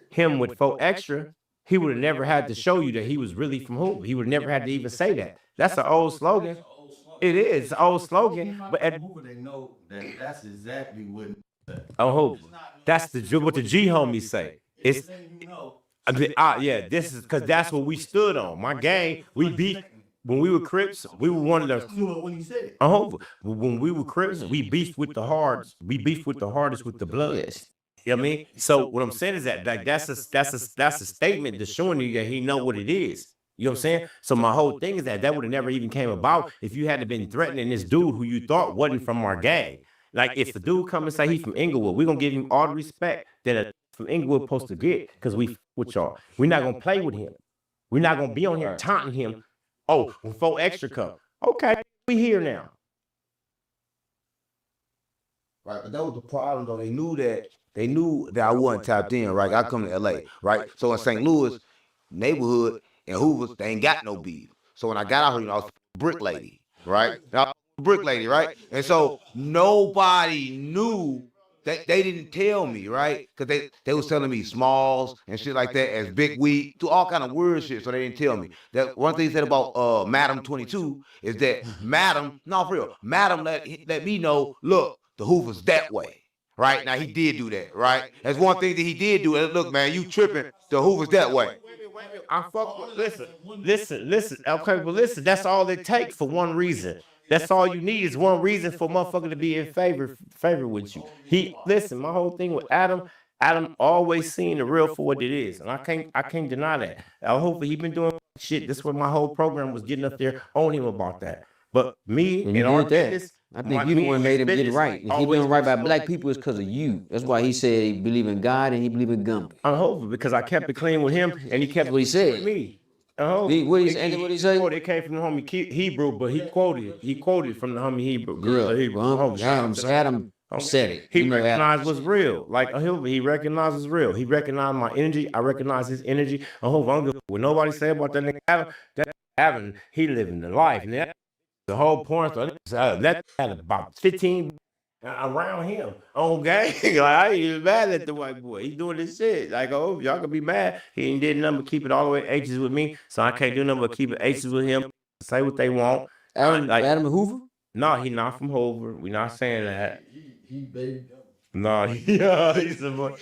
him with 4 extra, he would have never had to show you that he was really from Hoover. He would never had to even say that. That's an old slogan. It is. It's an old slogan. But at Hoover, they know that that's exactly what. on Hoover, that's what the G homies say. It's yeah. This is because that's what we stood on. My gang, we beat. When we were Crips, we were one of the. When he said it. Hoover. When we were Crips, we beefed with the hards. We beefed with the hardest with the Bloods. You know what I mean? So what I'm saying is that like that's a statement that's showing you that he know what it is. You know what I'm saying? So my whole thing is that would have never even came about if you hadn't been threatening this dude who you thought wasn't from our gang. Like if the dude come and say he's from Inglewood, we're gonna give him all the respect that a from Inglewood supposed to get because we with y'all. We're not gonna play with him. We're not gonna be on here taunting him. Oh, when 4 extra come. Okay, we here now. Right, but that was the problem though. They knew that I wasn't tapped in, right? I come to LA, right? So in St. Louis, neighborhood and Hoover, they ain't got no beef. So when I got out here, I was a brick lady, right? I was a brick lady, right? And so nobody knew that they didn't tell me, right? Because they was telling me smalls and shit like that as big weed, do all kind of weird shit, so they didn't tell me. That one thing he said about Madam 22 is that Madam, no, for real, Madam let me know, look, the Hoover's that way. Right? Now, he did do that, right? That's one thing that he did do. Look, man, you tripping. The Hoover's that way. I fuck with, listen. Okay, but listen, that's all it takes for one reason. That's all you need is one reason for motherfucker to be in favor with you. Listen, my whole thing with Adam always seen the real for what it is. And I can't deny that. I hope he been doing shit. This is what my whole program was getting up there on him about that. But me and our business, I think you the one made him get it right. If he doing right by black people, it's because of you. That's why he said he believe in God and he believe in Gumby. I'm hoping because I kept it clean with him and he kept what he said. with me. What he say? It came from the homie Hebrew, but he quoted from the homie Hebrew. Adam Said it. He You know, recognized what's real. Like Hoover, he recognized what's real. He recognized my energy. I recognize his energy. I hope I don't give a what nobody say about that nigga Adam. That Adam, he living the life. And that the whole point. So that had about 15 around him on gang. Like I ain't even mad at the white boy. He doing this shit. Like, oh, y'all can be mad. He ain't did nothing but keep it all the way H's with me. So I can't do nothing but keep it H's with him. Say what they want. Adam, Like, Adam and Hoover? no, he not from Hoover. We not saying that. He baby. No, he's some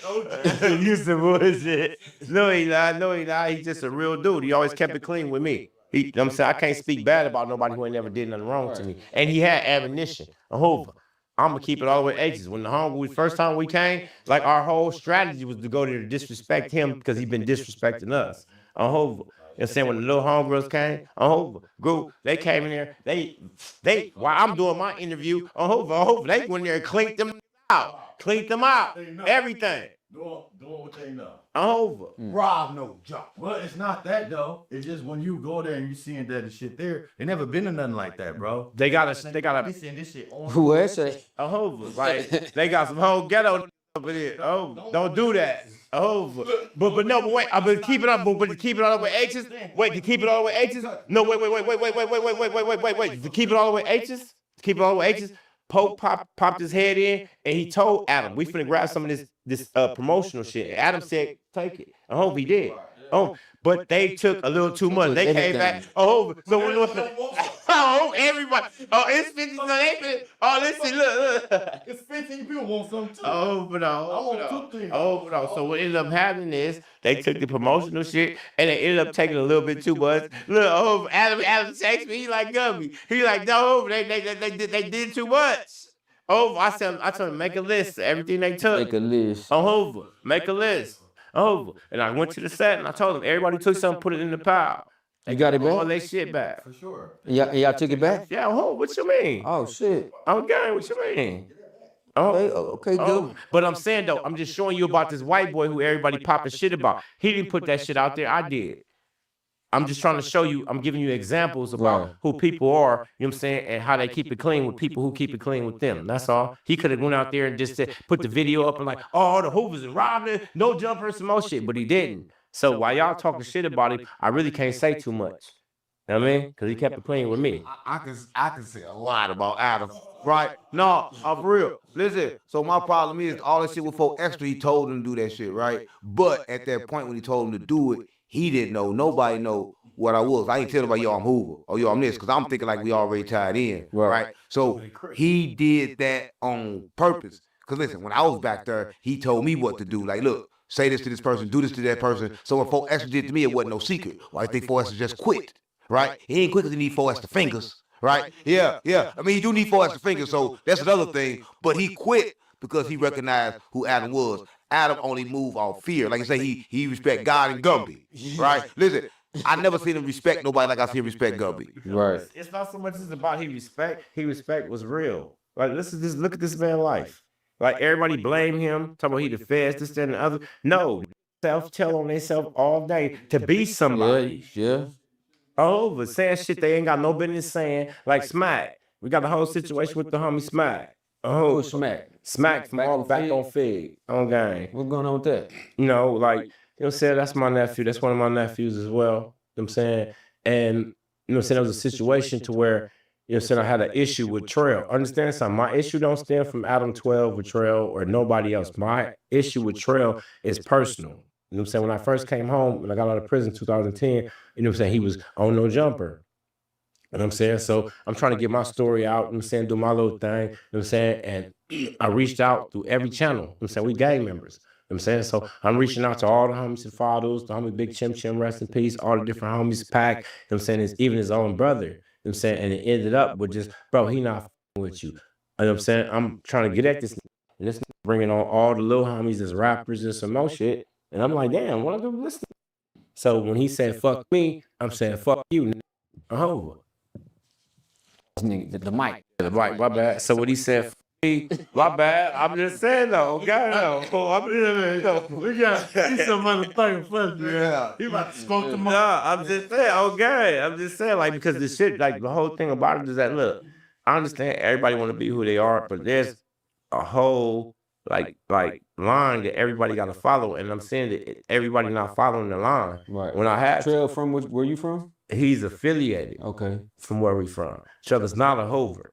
he's some bullshit. No, he not. No, he not. He's just a real dude. He always kept it clean with me. You know what I'm saying? I can't speak bad about nobody who ain't never did nothing wrong to me. And he had ammunition. Hoover. I'm gonna keep it all the way H's. When first time we came, like our whole strategy was to go there to disrespect him because he been disrespecting us. Hoover. You know what I'm saying? When the little homegirls came on Hoover, group, they came in there, they while I'm doing my interview on Hoover, they went in there and cleaned them out, everything. Doing what they know. On Hoover. Rob no jump. Well, it's not that though. It's just when you go there and you seeing that the shit there, they never been to nothing like that, bro. They got They seeing this shit on. Who else? on Hoover. Like they got some whole ghetto over there. Oh, don't do that. Hoover. But wait, I'm gonna keep it up, but to keep it all the way H's. Wait, to keep it all the way H's? No, wait. To keep it all the way H's? To keep it all the way H's? Pope popped his head in and he told Adam, we finna grab some of this promotional shit. Adam said, take it. I hope he did. Oh, but they took a little too much. They came back. Oh, so we're looking. Oh, everybody. Oh, it's 50. So they oh, listen, look. It's 15 people want something too. Oh, but I want 2 things. Oh, but so what ended up happening is they took the promotional shit and they ended up taking a little bit too much. Look, oh, Adam texted me. He like Gumby. He like no, they did too much. Oh, I told him make a list of everything they took. Make a list. On Hoover, make a list. Hoover. And I went to the set and I told them everybody took something, put it in the pile. You got it All back? their shit back. For sure. Y'all took it back? Yeah, what you mean? Oh, shit. I'm gang, what you mean? Oh, Okay, good. but I'm saying though, I'm just showing you about this white boy who everybody popping shit about. He didn't put that shit out there. I did. I'm just trying to show you, I'm giving you examples about who people are, you know what I'm saying, and how they keep it clean with people who keep it clean with them. That's all. He could have went out there and just said, put the video up and like, oh, the Hoovers and robbing, no jumper, some more shit, but he didn't. So while y'all talking shit about him, I really can't say too much. You know what I mean? Because he kept it clean with me. I can say a lot about Adam, right? No, I'm for real. Listen, so my problem is all that shit with 4 Extra, he told him to do that shit, right? But at that point when he told him to do it, he didn't know. Nobody know what I was. I ain't tell nobody, yo, I'm Hoover, or yo, I'm this, because I'm thinking like we already tied in, right? So he did that on purpose. Because listen, when I was back there, he told me what to do. Like, look, say this to this person, do this to that person. So when 4 Extra did to me, it wasn't no secret. Well, I think 4 Extra just quit, right? He ain't quit because he need 4 Extra fingers, right? Yeah. I mean, he do need 4 Extra fingers, so that's another thing. But he quit because he recognized who Adam was. Adam only moved off fear. Like you say, he respect God and Gumby, right? Listen, I never seen him respect nobody like I see him respect Gumby. Right. It's not so much as about he respect. He respect was real. Like, look at this man's life. Like, everybody blame him, talking about he the fast, this, that, and the other. No, self-tell on themselves all day to be somebody. Yeah. Oh, but saying shit they ain't got no business saying. Like Smack. We got the whole situation with the homie Smack. Oh, Who's Smack? Smack from all back Fig? on Fig. On gang. What's going on with that? You know, like, you know what I'm saying? That's my nephew. That's one of my nephews as well. You know what I'm saying? And, you know what I'm saying? There was a situation to where, you know what I'm saying, I had an issue with Trail. Understand something? My issue don't stem from Adam 12 with Trail or nobody else. My issue with Trail is personal. You know what I'm saying? When I first came home, when I got out of prison in 2010, you know what I'm saying? He was on no jumper. You know what I'm saying? So I'm trying to get my story out, you know what I'm saying, do my little thing, you know what I'm saying? And I reached out through every channel. You know what I'm saying? We gang members. You know what I'm saying? So I'm reaching out to all the homies and fathers, the homie Big Chim Chim, rest in peace, all the different homies pack, you know what I'm saying? It's even his own brother. You know what I'm saying? And it ended up with just, bro, he not with you. You know what I'm saying? I'm trying to get at this, and this bringing on all the little homies as rappers and some more shit. And I'm like, damn, what am I doing listening? So when he said, fuck me, I'm saying, fuck you. Oh. The mic. The mic, my bad. So what he said, fuck me, my bad. I'm just saying though, okay? We got some motherfucking fun. Yeah. He about to smoke them up. No, I'm just saying, okay. I'm just saying, like, because the shit, like, the whole thing about it is that, look, I understand everybody want to be who they are, but there's a whole like line that everybody got to follow, and I'm saying that everybody not following the line. Right. When I had Trail from where you from? he's affiliated Okay. from where we from. Trevor's not a Hoover.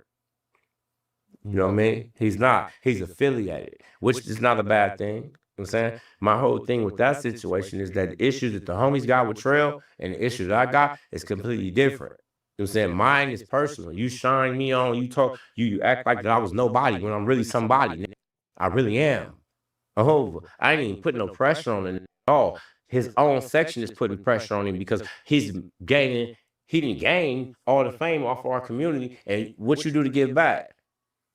You know what I mean? He's not. He's affiliated, which is not a bad thing. You know what I'm saying? My whole thing with that situation is that the issue that the homies got with Trail and the issue that I got is completely different. You know what I'm saying? Mine is personal. You shine me on, you talk, you act like that I was nobody when I'm really somebody. I really am a Hoover. I ain't even putting no pressure on him at all. His own section is putting pressure on him because he didn't gain all the fame off of our community. And what you do to give back?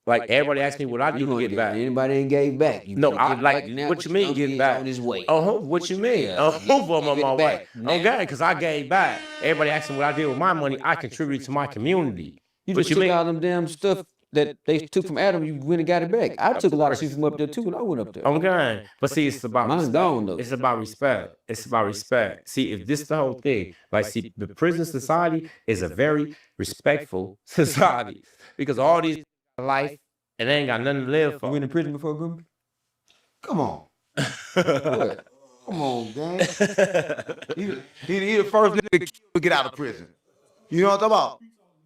Like everybody asks me what I do to get back. Anybody ain't gave back. You No, I give like back now, what you mean give back? On his way. Oh, what you mean? Yeah, Oh, I'm on my way. Now. Okay, because I gave back. Everybody asking what I did with my money. I contributed to my community. You What just you took mean? all them damn stuff that they took from Adam. You went and got it back. I took a lot of shit from up there too when I went up there. Okay, but see, it's about Mine's respect. gone though. It's about respect. It's about respect. See, if this the whole thing, like, see, the prison society is a very respectful society because all these life and they ain't got nothing to live You for. went in prison before, Gumby? Come on. Come on, gang. He the first nigga to get out of prison. You know what I'm talking about?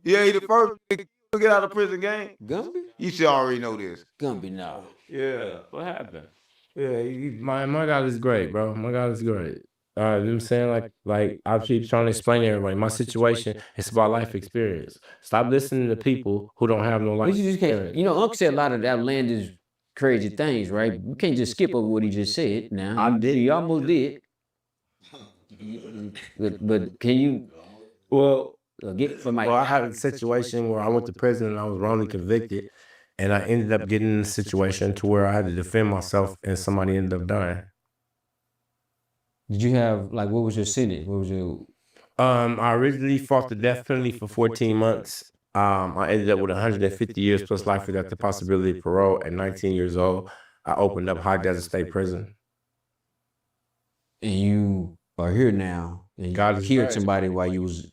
Yeah, he the first nigga to get out of prison, gang. Gumby? You should already know this. Gumby, no. Yeah, what happened? Yeah, my God is great, bro. My God is great. You know what I'm saying? Like I keep trying to explain to everybody, my situation is about life experience. Stop listening to people who don't have no life But you just can't. experience. You know, Unc said a lot of outlandish, crazy things, right? You can't just skip over what he just said. Now, I did. You almost did. But can you Well, get for Mike? I had a situation where I went to prison and I was wrongly convicted, and I ended up getting in a situation to where I had to defend myself, and somebody ended up dying. Did you have like what was your sentence? What was your I originally fought the death penalty for 14 months. I ended up with 150 years plus life without the possibility of parole. At 19 years old, I opened up High Desert State Prison. and you are here now and you God is killed great. somebody while you was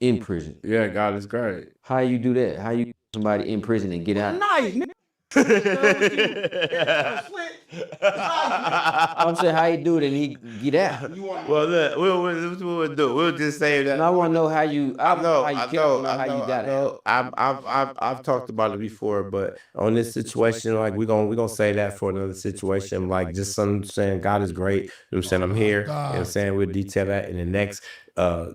in prison? Yeah, God is great. How you do that? How you kill somebody in prison and get out? I'm saying how you do it and he get out. Well, look, we'll do. We'll just say that. And I want to know how you. I know how you killed him, I how you got out. I've talked about it before, but on this situation, like we're gonna say that for another situation. Like just some saying God is great. You know what I'm saying? I'm here. You know what I'm saying? We'll detail that in the next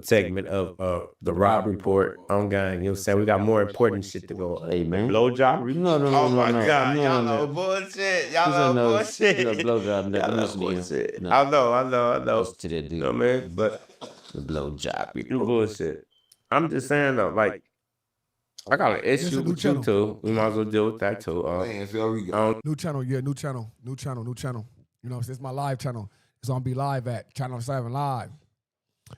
segment of the Rob report on gang. You know what I'm saying? We got more important shit to go. Hey man. Blowjob report. No. Oh my God, y'all no. know bullshit. Y'all This ain't know no bullshit. blowjob. Y'all know Listen to him. bullshit. No. I know. Listen to that dude. You know what I mean? But The blowjob. you bullshit. I'm just saying though, like I got an issue new with you channel. too. We might as well deal with that too. Man, so we go. New channel, yeah, new channel. You know, it's my live channel. It's gonna be live at Channel 7 Live.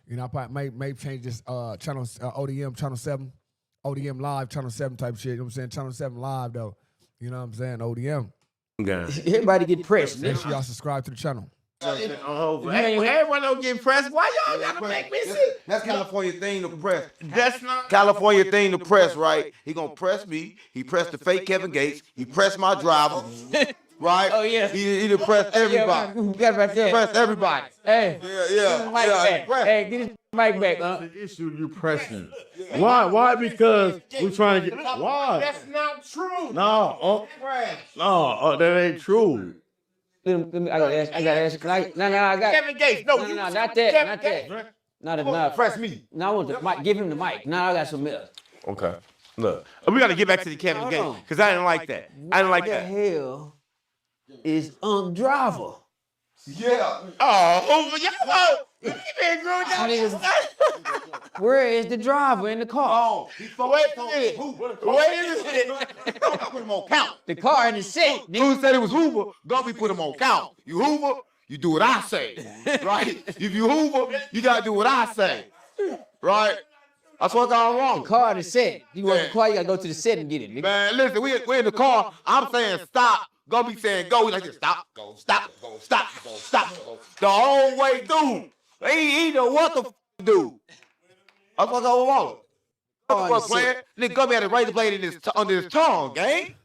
You know, I probably may change this channel ODM Channel 7, ODM Live Channel 7 type shit. You know what I'm saying? Channel 7 Live though. You know what I'm saying? ODM. gang. Everybody get pressed. Make sure y'all subscribe to the channel. Hey, everyone don't get pressed. Why y'all gotta make me sick? That's California thing to press. That's not California thing to press, right? He gonna press me. He pressed the fake Kevin Gates. He pressed my driver, right? Oh, yeah. He done pressed everybody. Pressed everybody. Hey, Yeah. mic back. Pressed. Hey, get his mic back, huh? The issue you pressing. Why? Because we trying to get. Why? That's not true. No, that ain't true. Let me, I gotta ask. No, I got. Kevin Gates. No, No, not that. Not enough. Press me. No, I want the mic. Give him the mic. Now I got some else. Okay. Look, we gotta get back to the Kevin Hold Gates on. because I didn't like that. I didn't like What the that. hell is Driver? Yeah. Oh, Hoover, y'all. You been growing down. Where is the driver in the car? Oh, Wait a minute. Put him on count. The car in the seat. Who said it was Hoover? Gumby put him on count. You Hoover, you do what I say, right? If you Hoover, you gotta do what I say, right? That's what got wrong. Car in the set. You want the Yeah. car? You gotta go to the set and get it. Nigga. Man, listen, we're in the car. I'm saying stop. Gumby saying go. We like this. Stop. Go. Stop. Go. Stop. Go. Stop. Go. The whole way through. He know what the f do. That's what got wrong. What the fuck, playing? Nigga Gumby had a razor blade in under his tongue, gang.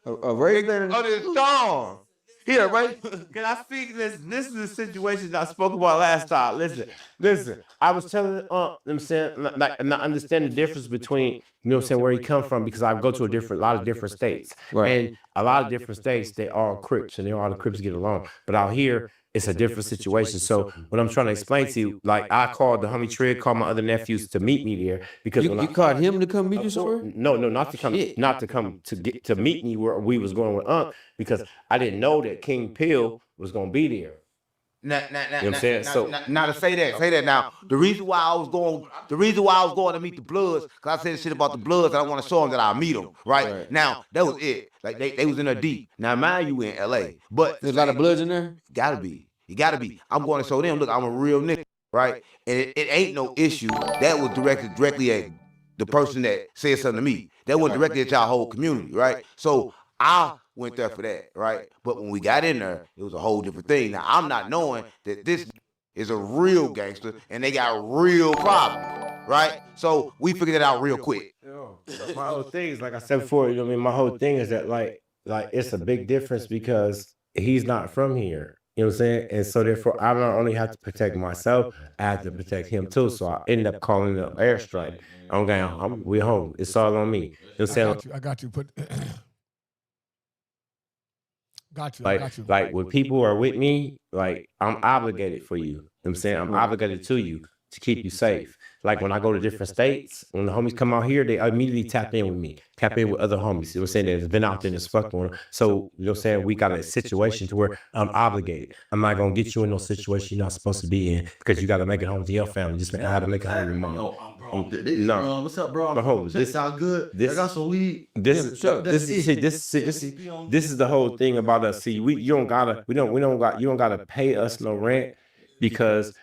A razor under his thumb. Yeah, right. Can I speak this? This is the situation I spoke about last time. Listen. I was telling I'm saying like and I understand the difference between where he come from because I go to a lot of different states. Right. And a lot of different states, they all Crips and all the Crips get along. But out here, it's a different situation. So what I'm trying to explain to you, like I called the homie Trigg, called my other nephews to meet me there because You called him to come meet you somewhere? No, not to come, to meet me where we was going with Unc because I didn't know that King Pill was gonna be there. Now, You know what I'm saying? now to say that now. The reason why I was going to meet the Bloods, cause I said shit about the Bloods, and I want to show them that I meet them. Right? Now that was it. Like they was in there deep. Now mind you in L.A., but There's a lot of Bloods in there. Gotta be. You gotta be. I'm going to show them. Look, I'm a real nigga. Right? And it ain't no issue. That was directly at the person that said something to me. That wasn't directly at y'all whole community. Right? So I went there for that, right? But when we got in there, it was a whole different thing. Now, I'm not knowing that this is a real gangster and they got real problems, right? So we figured it out real quick. My whole thing is, like I said before, you know what I mean? My whole thing is that, like it's a big difference because he's not from here. You know what I'm saying? And so therefore, I don't only have to protect myself, I have to protect him too. So I ended up calling the airstrike. We home. It's all on me. You know what I'm saying? I got you. Got you. Like when people are with me, like I'm obligated for you. You know what I'm saying? I'm obligated to you to keep you safe. Like when I go to different states, when the homies come out here, they immediately tap in with me, tap in with other homies. You know what I'm saying? That's been out there and it's fucked on. So, you know what I'm saying? We got a situation to where I'm obligated. I'm not going to get you in no situation you're not supposed to be in because you got to make it home to your family. Just I have to make it home to your mom. No. What's up, bro? This sound good. I got some weed. This is the whole thing about us. See, you don't gotta pay us no rent because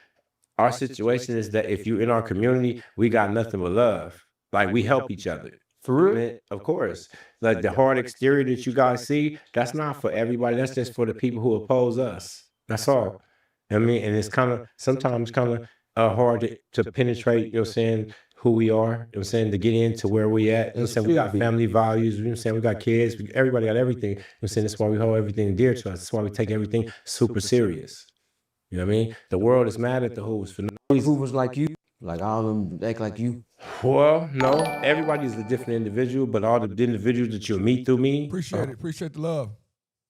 our situation is that if you're in our community, we got nothing but love. Like we help each other. For real? Of course. Like the hard exterior that you guys see, that's not for everybody. That's just for the people who oppose us. That's all. I mean, and it's sometimes hard to penetrate, you know what I'm saying, who we are, you know what I'm saying, to get into where we at. You know what I'm saying? We got family values, you know what I'm saying? We got kids, everybody got everything. You know what I'm saying? That's why we hold everything dear to us. That's why we take everything super serious. You know what I mean? The world is mad at the Hoovers for These Hoovers like you, like all of them act like you. Well, no, everybody's a different individual, but all the individuals that you'll meet through me. Appreciate the love.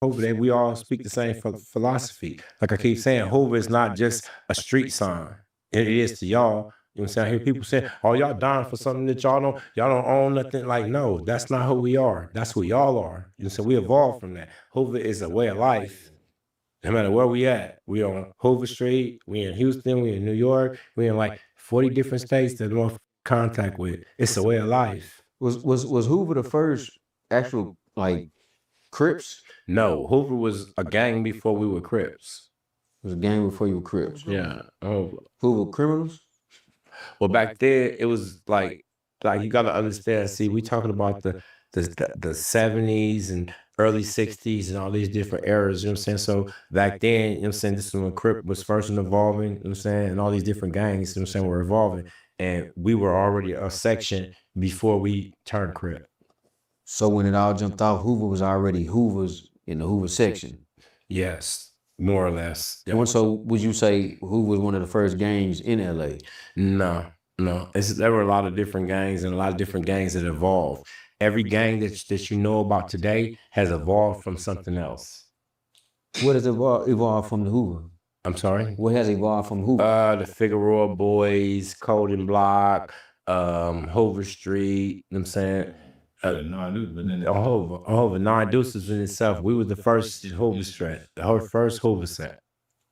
Hoover, we all speak the same philosophy. Like I keep saying, Hoover is not just a street sign. It is to y'all. You know what I'm saying? I hear people say, oh, y'all dying for something that y'all don't own nothing. Like, no, that's not who we are. That's who y'all are. You know, so we evolved from that. Hoover is a way of life. No matter where we at, we on Hoover Street, we in Houston, we in New York, we in like 40 different states that we're in contact with. It's a way of life. Was Hoover the first actual like Crips? No, Hoover was a gang before we were Crips. It was a gang before you were Crips. Yeah. Hoover criminals? Well, back there it was like you gotta understand. See, we talking about the 70s and early 60s and all these different eras, you know what I'm saying? So back then, you know what I'm saying, this is when Crip was first evolving, you know what I'm saying, and all these different gangs, you know what I'm saying, were evolving. And we were already a section before we turned Crip. So when it all jumped off, Hoover was already Hoover's in the Hoover section. Yes, more or less. Yeah. So would you say Hoover was one of the first gangs in LA? No. There were a lot of different gangs and a lot of different gangs that evolved. Every gang that you know about today has evolved from something else. What has evolved from the Hoover? I'm sorry? What has evolved from Hoover? The Figueroa Boys, Colden Block, Hoover Street, you know what I'm saying? Hoover, Nine Deuces in itself. We were the first Hoover set, the first Hoover set.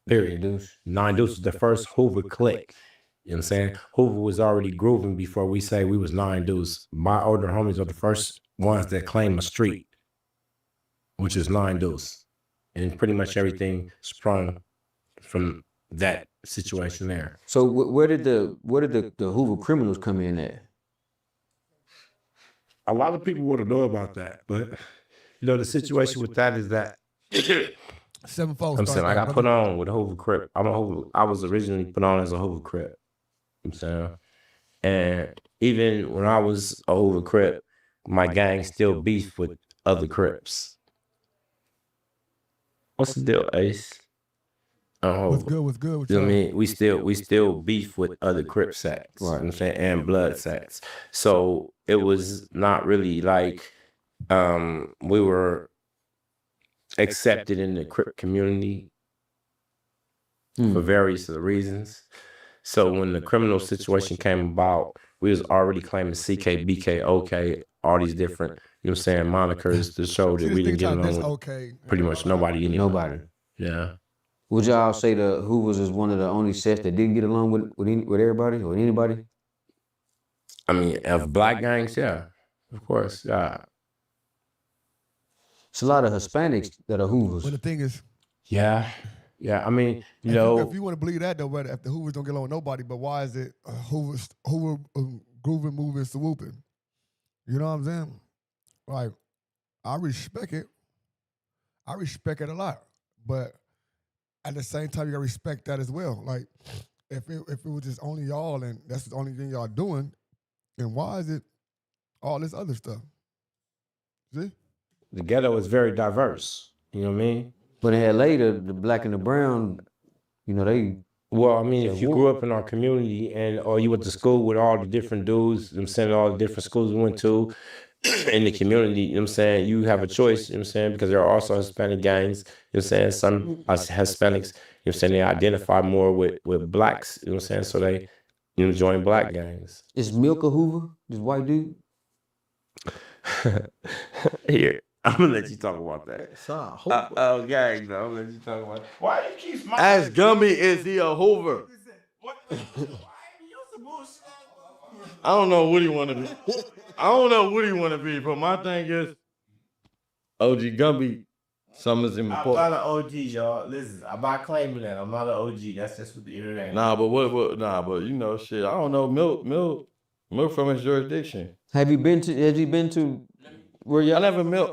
Period. Nine Deuces, the first Hoover clique. You know what I'm saying? Hoover was already grooving before we say we was Nine Deuce. My older homies are the first ones that claim a street, which is Nine Deuce. And pretty much everything sprung from that situation there. So where did the Hoover criminals come in at? A lot of people want to know about that, but you know the situation with that is that 7-4. I'm saying I got put on with a Hoover Crip. I was originally put on as a Hoover Crip. I'm saying, and even when I was a Hoover Crip, my gang still beefed with other Crips. What's the deal, Ace? What's good? What's good? What's You know what I mean? We still beef with other Crip sets, Right. you know what I'm saying, and blood sets. So it was not really like we were accepted in the Crip community for various reasons. So when the criminal situation came about, we was already claiming CK, BK, OK, all these different, you know what I'm saying, monikers to show that we didn't get along with pretty much nobody anyway. Nobody. Yeah. Would y'all say the Hoovers is one of the only sets that didn't get along with everybody or anybody? I mean, of black gangs, yeah, of course, yeah. It's a lot of Hispanics that are Hoovers. But the thing is, Yeah. I mean, you if know, you want to believe that though, but if the Hoovers don't get along with nobody, but why is it Hoover grooving, moving, swooping? You know what I'm saying? Like, I respect it. I respect it a lot, but at the same time, you gotta respect that as well. Like, if it was just only y'all and that's the only thing y'all doing, then why is it all this other stuff? See? the ghetto is very diverse. You know what I mean? But in LA, the black and the brown, you know, they. Well, I mean, if you grew up in our community or you went to school with all the different dudes, I'm saying all the different schools we went to in the community, you know what I'm saying, you have a choice, you know what I'm saying, because there are also Hispanic gangs, you know what I'm saying, some Hispanics, you know what I'm saying, they identify more with blacks, you know what I'm saying, so they, you know, join black gangs. Is Milk a Hoover? This white dude? Here, I'm gonna let you talk about that. Okay, I'm gonna let you talk about that. Why do you keep smiling? Ask Gumby, is he a Hoover? I don't know what he want to be. I don't know what he want to be, but my thing is, OG Gumby, something's I'm important. not an OG, y'all. Listen, I'm not claiming that. I'm not an OG. That's just what the internet. Nah, but but you know, shit. I don't know. Milk from his jurisdiction. Has he been to where y'all?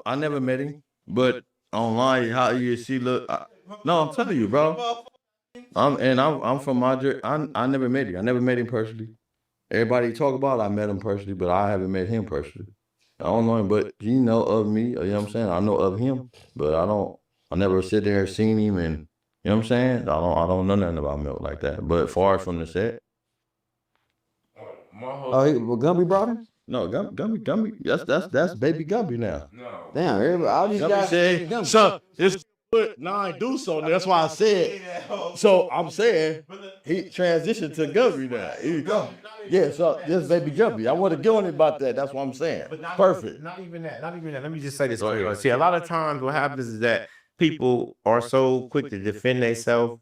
I never met him, but online, how you see look. No, I'm telling you, bro. I'm from my I never met him. I never met him personally. Everybody talk about I met him personally, but I haven't met him personally. I don't know him, but he know of me. You know what I'm saying? I know of him, but I never sit there and seen him, and you know what I'm saying? I don't know nothing about Milk like that. But far from the set. Well, Gumby brought him? No, Gumby. That's baby Gumby now. No. Damn, everybody, all these Gumby guys. said, son, it's put 9 deuce on there. That's why I said. So I'm saying he transitioned to Gumby now. Yeah, so this baby Gumby. I want to get on it about that. That's what I'm saying. Perfect. Not even that. Let me just say this. See, a lot of times what happens is that people are so quick to defend themselves.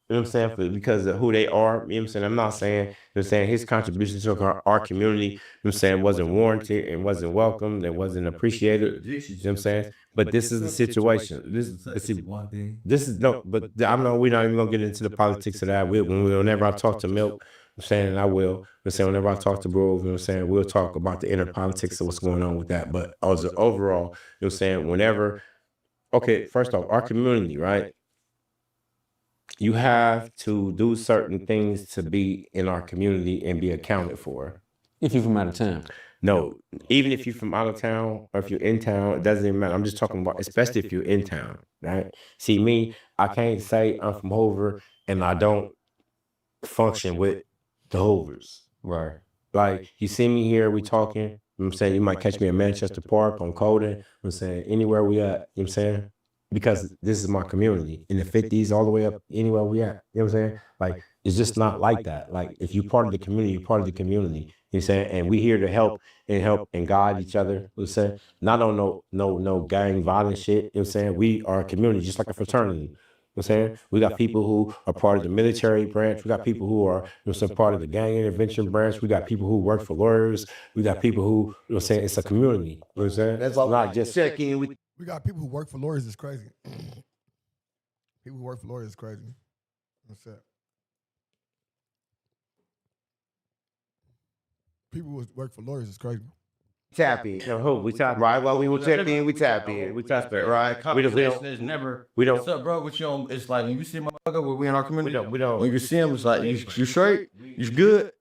You know what I'm saying? Because of who they are. You know what I'm saying? I'm not saying, you know what I'm saying, his contribution to our community, you know what I'm saying, wasn't warranted and wasn't welcomed and wasn't appreciated. You know what I'm saying? But this is the situation. This is no, but I know we're not even gonna get into the politics of that. Whenever I talk to Milk, I'm saying, and I will. You know what I'm saying, whenever I talk to Bro, you know what I'm saying, we'll talk about the inner politics of what's going on with that. But as an overall, you know what I'm saying, whenever, okay, first off, our community, right? You have to do certain things to be in our community and be accounted for. If you're from out of town. No, even if you're from out of town or if you're in town, it doesn't even matter. I'm just talking about, especially if you're in town, right? See, me, I can't say I'm from Hoover and I don't function with the Hoovers. Right. Like, you see me here, we talking, you know what I'm saying? You might catch me in Manchester Park, on Colden, you know what I'm saying? Anywhere we at, you know what I'm saying? Because this is my community. In the 50s, all the way up, anywhere we at. You know what I'm saying? Like, it's just not like that. Like, if you're part of the community, you're part of the community. You know what I'm saying? And we here to help and guide each other. You know what I'm saying? Not on no gang violence shit. You know what I'm saying? We are a community, just like a fraternity. You know what I'm saying? We got people who are part of the military branch. We got people who are, you know what I'm saying, part of the gang intervention branch. We got people who work for lawyers. We got people who, you know what I'm saying, it's a community. You know what I'm saying? That's all. Not just Check in with. We got people who work for lawyers is crazy. People who work for lawyers is crazy. What's that? People who work for lawyers is crazy. Tap in. No, who? We tap Right while we will check in, we tap in. We tap in. Right? We don't- Is never. we don't- What's up, bro? What you on? It's like when you see my motherfucker, where we in our community. We don't. When you see him, it's like you straight, you good.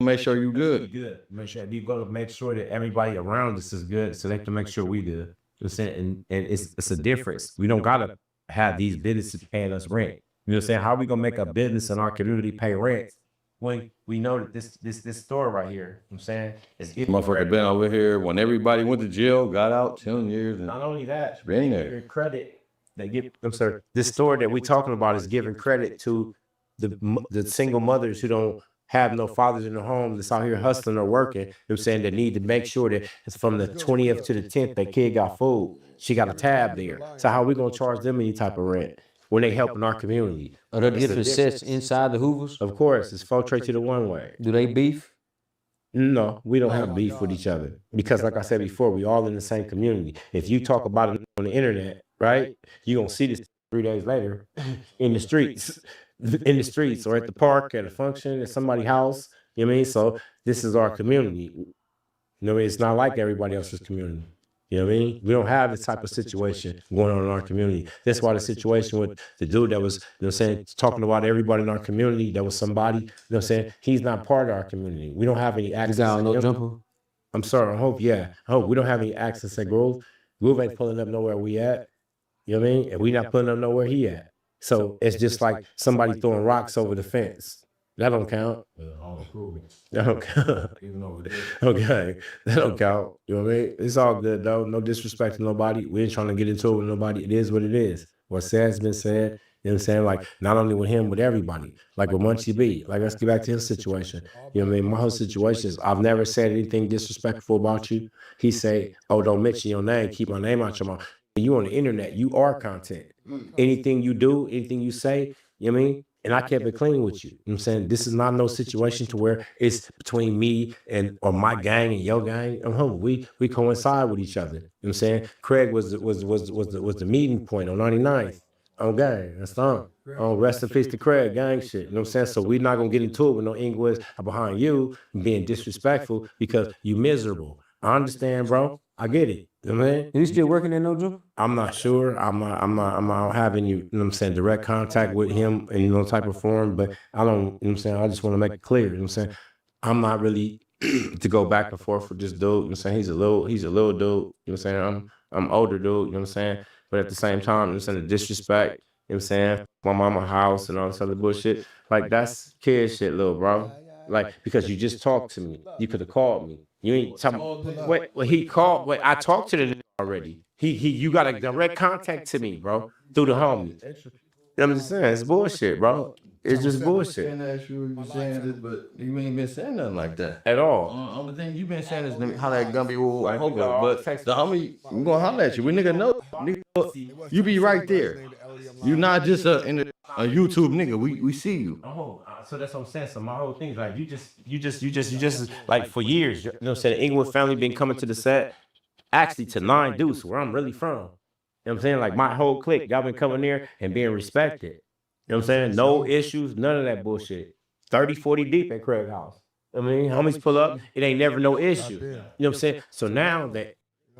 Make sure you good. Good. Make sure you go to make sure that everybody around us is good, so they can make sure we good. You know what I'm saying? And it's a difference. We don't gotta have these businesses paying us rent. You know what I'm saying? How are we gonna make a business in our community pay rent when we know that this store right here, you know what I'm saying, is getting Motherfucker been over here when everybody went to jail, got out 10 years. And not only that, been there. giving credit. They give. I'm sorry. This store that we talking about is giving credit to the single mothers who don't have no fathers in the home that's out here hustling or working. You know what I'm saying? They need to make sure that it's from the 20th to the 10th. That kid got food. She got a tab there. So how we gonna charge them any type of rent when they helping our community? Are there different sets inside the Hoovers? Of course, it's 4 trade to the one way. Do they beef? No, we don't have beef with each other because, like I said before, we all in the same community. If you talk about it on the internet, right, you gonna see this 3 days later in the streets, or at the park, at a function, at somebody's house. You know what I mean? So this is our community. You know, it's not like everybody else's community. You know what I mean? We don't have this type of situation going on in our community. That's why the situation with the dude that was, you know what I'm saying, talking about everybody in our community, that was somebody, you know what I'm saying, he's not part of our community. We don't have any access. You got no jumper? I'm sorry, I hope we don't have any access at Grove. Grove ain't pulling up nowhere we at. You know what I mean? And we not pulling up nowhere he at. So it's just like somebody throwing rocks over the fence. That don't count. That don't count. Okay, that don't count. You know what I mean? It's all good though. No disrespect to nobody. We ain't trying to get into it with nobody. It is what it is. What said's been said. You know what I'm saying? Like, not only with him, with everybody. Like with Munchie B. Like, let's get back to his situation. You know what I mean? My whole situation is, I've never said anything disrespectful about you. He say, oh, don't mention your name. Keep my name out your mouth. You on the internet. You are content. Anything you do, anything you say, you know what I mean? And I kept it clean with you. You know what I'm saying? This is not no situation to where it's between me and or my gang and your gang. We coincide with each other. You know what I'm saying? Craig was the meeting point on 99th. On gang. That's on. On rest in peace to Craig, gang shit. You know what I'm saying? So we're not gonna get into it with no English behind you being disrespectful because you miserable. I understand, bro. I get it. You know what I mean? You still working at no jumper? I'm not sure. I'm not having you know what I'm saying, direct contact with him in no type of form, but I don't, you know what I'm saying, I just want to make it clear, you know what I'm saying? I'm not really to go back and forth with this dude, you know what I'm saying? He's a little dude, you know what I'm saying? I'm older dude, you know what I'm saying? But at the same time, you know what I'm saying, the disrespect, you know what I'm saying? My mama house and all this other bullshit, like that's kid shit, little bro. Like, because you just talked to me. You could have called me. You ain't talking. Wait, he called. Wait, I talked to the nigga already. You got a direct contact to me, bro, through the homie. You know what I'm just saying? It's bullshit, bro. It's just bullshit. You saying this, but you ain't been saying nothing like that At all. Only thing you been saying is let me holler at Gumby. But the homie, we gonna holler at you. We nigga know. Nigga, you be right there. You not just a YouTube nigga. We see you. Oh, so that's what I'm saying. So my whole thing is like you just like for years, you know what I'm saying? The Inglewood family been coming to the set, actually to 9 Deuce, where I'm really from. You know what I'm saying? Like my whole clique, y'all been coming there and being respected. You know what I'm saying? No issues, none of that bullshit. 30, 40 deep at Craig house. I mean, homies pull up, it ain't never no issue. You know what I'm saying? So now that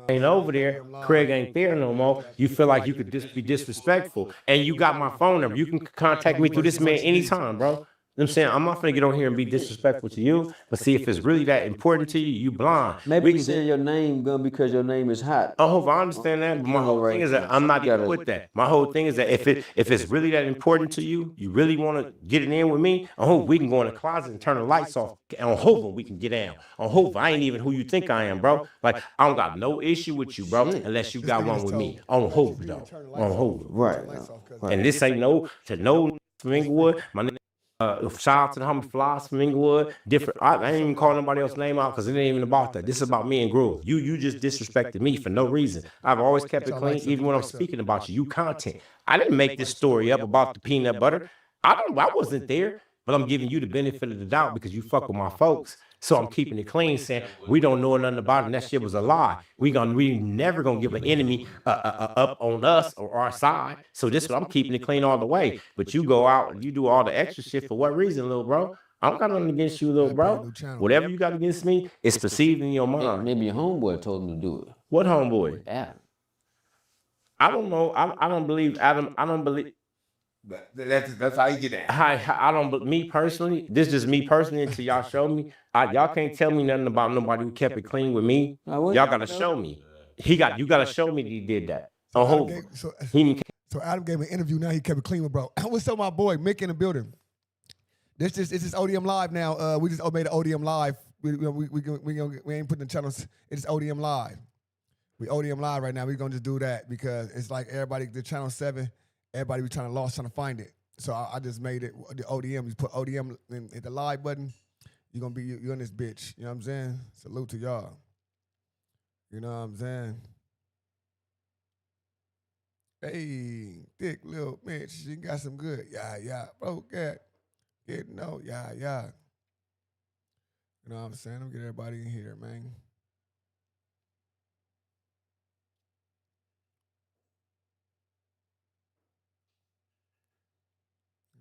ain't over there, Craig ain't there no more, you feel like you could just be disrespectful. And you got my phone number. You can contact me through this man anytime, bro. You know what I'm saying? I'm not gonna get on here and be disrespectful to you, but see if it's really that important to you, you blind. Maybe you say your name, Gun, because your name is hot. I hope I understand that, but my whole thing is that I'm not even with that. My whole thing is that if it's really that important to you, you really want to get it in with me, I hope we can go in the closet and turn the lights off. On Hoover, we can get down. On Hoover, I ain't even who you think I am, bro. Like, I don't got no issue with you, bro, unless you got one with me. On Hoover, though. On Hoover. Right. And this ain't no from Inglewood. My name. Shout out to the homie Flies from Inglewood. Different. I ain't even call nobody else's name out because it ain't even about that. This is about me and Groove. You just disrespected me for no reason. I've always kept it clean, even when I'm speaking about you. You content. I didn't make this story up about the peanut butter. I wasn't there, but I'm giving you the benefit of the doubt because you fuck with my folks. So I'm keeping it clean, saying we don't know nothing about it, and that shit was a lie. We never gonna give an enemy up on us or our side. So this, I'm keeping it clean all the way. But you go out and you do all the extra shit for what reason, little bro? I don't got nothing against you, little bro. Whatever you got against me, it's perceived in your mind. Maybe your homeboy told him to do it. What homeboy? Adam. I don't know. I don't believe Adam. I don't believe. That's how you get that. I don't. Me personally, this is me personally. Until y'all show me, y'all can't tell me nothing about nobody who kept it clean with me. Y'all gotta show me. you gotta show me that he did that. On Hoover. He didn't So Adam gave me an interview. Now he kept it clean with bro. What's up, my boy Mick in the building? It's just ODM live now. We just made an ODM live. We ain't putting the channels. It's ODM live. We ODM live right now. We're gonna just do that because it's like everybody, the channel 7, everybody be trying to find it. So I just made it the ODM. You put ODM and hit the live button. You're gonna be you in this bitch. You know what I'm saying? Salute to y'all. You know what I'm saying? Hey, thick little Mitch, she got some good. Yeah, bro, yeah. No, yeah. You know what I'm saying? I'm get everybody in here, man.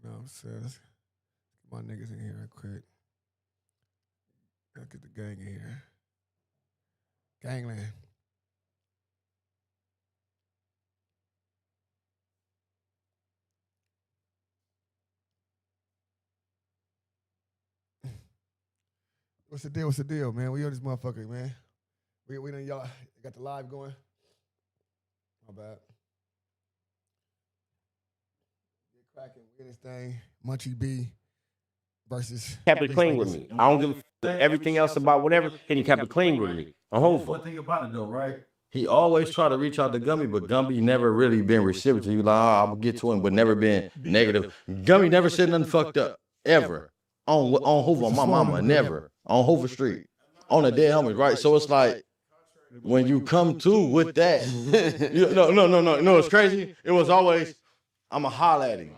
You know what I'm saying? Let's get my niggas in here real quick. Let's get the gang in here. Gangland. What's the deal, man? We on this motherfucker, man. We done y'all got the live going. My bad. Get cracking. We in this thing. Munchie B versus. kept it clean with me. I don't give a everything else about whatever. And he kept it clean with me. On Hoover. One thing about it though, right? He always tried to reach out to Gumby, but Gumby never really been receptive. He was like, I'm gonna get to him, but never been negative. Gumby never said nothing fucked up, ever. On Hoover, on my mama, never. On Hoover Street. On the dead homies, right? So it's like, when you come to with that, no, it's crazy. It was always, I'ma holler at him.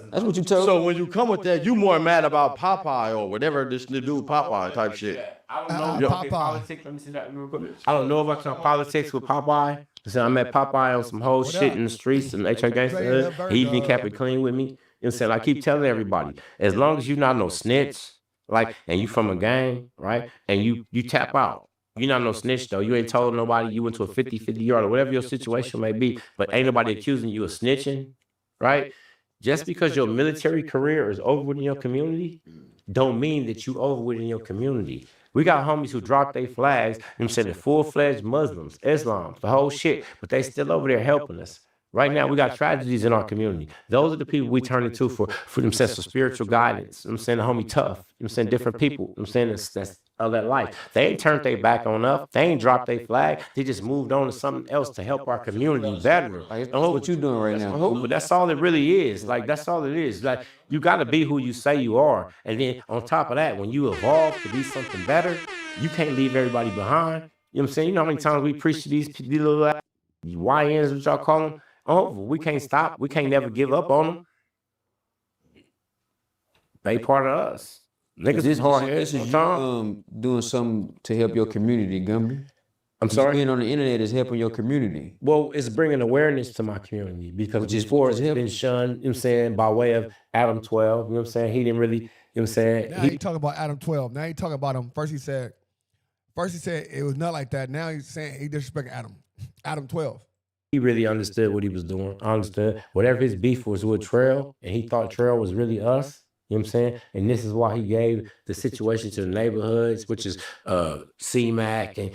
That's what you told. So when you come with that, you more mad about Popeye or whatever this new dude Popeye type shit. I don't know Popeye. politics. Let me see that real quick. I don't know if I talk politics with Popeye. So I met Popeye on some whole shit in the streets and HO Gangsta Hood. He even kept it clean with me. You know what I'm saying? I keep telling everybody, as long as you're not no snitch, like, and you from a gang, right? And you tap out. You're not no snitch though. You ain't told nobody you went to a 50-50 yard or whatever your situation may be, but ain't nobody accusing you of snitching, right? Just because your military career is over with in your community, don't mean that you over with in your community. We got homies who dropped their flags, them said they're full-fledged Muslims, Islam, the whole shit, but they still over there helping us. Right now, we got tragedies in our community. Those are the people we turn into for them sense of spiritual guidance. I'm saying the homie tough. I'm saying different people. I'm saying that's of that life. They ain't turned their back on us. They ain't dropped their flag. They just moved on to something else to help our community better. Like, that's what you doing right now. But that's all it really is. Like, that's all it is. Like, you got to be who you say you are. And then on top of that, when you evolve to be something better, you can't leave everybody behind. You know what I'm saying? You know how many times we preach to these little YNs, what y'all call them? Oh, we can't stop. We can't never give up on them. They part of us. Niggas is hard headed. This is you doing something to help your community, Gumby. I'm sorry? Being on the internet is helping your community. Well, it's bringing awareness to my community because before it's been shunned, you know what I'm saying, by way of Adam 12, you know what I'm saying? He didn't really, you know what I'm saying? Now he talking about Adam 12. Now he talking about him. First he said it was not like that. Now he's saying he disrespecting Adam 12. He really understood what he was doing. I understood. Whatever his beef was with Trail, and he thought Trail was really us. You know what I'm saying? And this is why he gave the situation to the neighborhoods, which is C-Mac and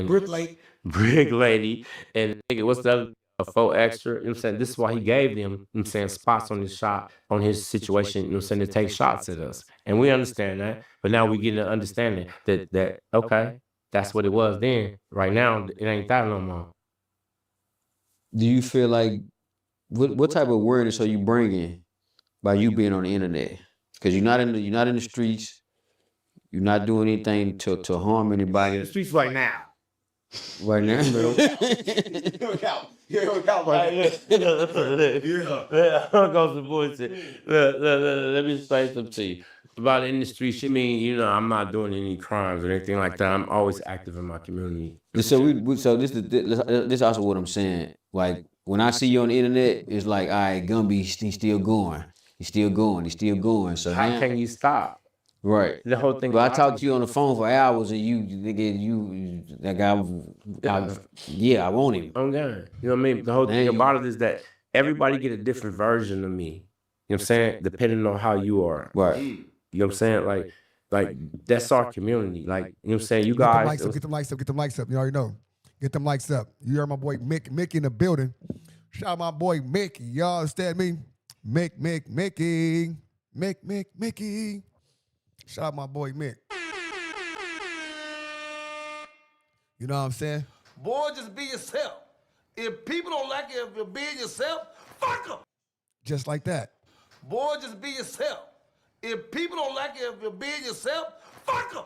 Brick Lady, and what's the other 4 extra? You know what I'm saying? This is why he gave them, you know what I'm saying, spots on his shot, on his situation, you know what I'm saying, to take shots at us. And we understand that. But now we get an understanding that okay, that's what it was then. Right now, it ain't that no more. Do you feel like, what type of awareness are you bringing by you being on the internet? Because you're not in the streets, you're not doing anything to harm anybody. The streets right now. Right now, bro. Let me say something to you. About in the streets, I mean, you know, I'm not doing any crimes or anything like that. I'm always active in my community. So this is also what I'm saying. Like, when I see you on the internet, it's like, all right, Gumby, he's still going. He's still going. So how can you stop? Right. The whole thing. But I talked to you on the phone for hours, and I want him. I'm done. You know what I mean? The whole thing about it is that everybody get a different version of me. You know what I'm saying? Depending on how you are. Right. You know what I'm saying? Like, Like that's our community. Like you know what I'm saying. You Get them guys, likes up, get them likes up, get them likes up. You already know. Get them likes up. You heard my boy Mickey in the building. Shout out my boy Mickey. Y'all understand me? Mickey. Mickey. Shout out my boy Mick. You know what I'm saying? Boy, just be yourself. If people don't like it if you're being yourself, fuck them. Just like that. Boy, just be yourself. If people don't like it if you're being yourself, fuck them.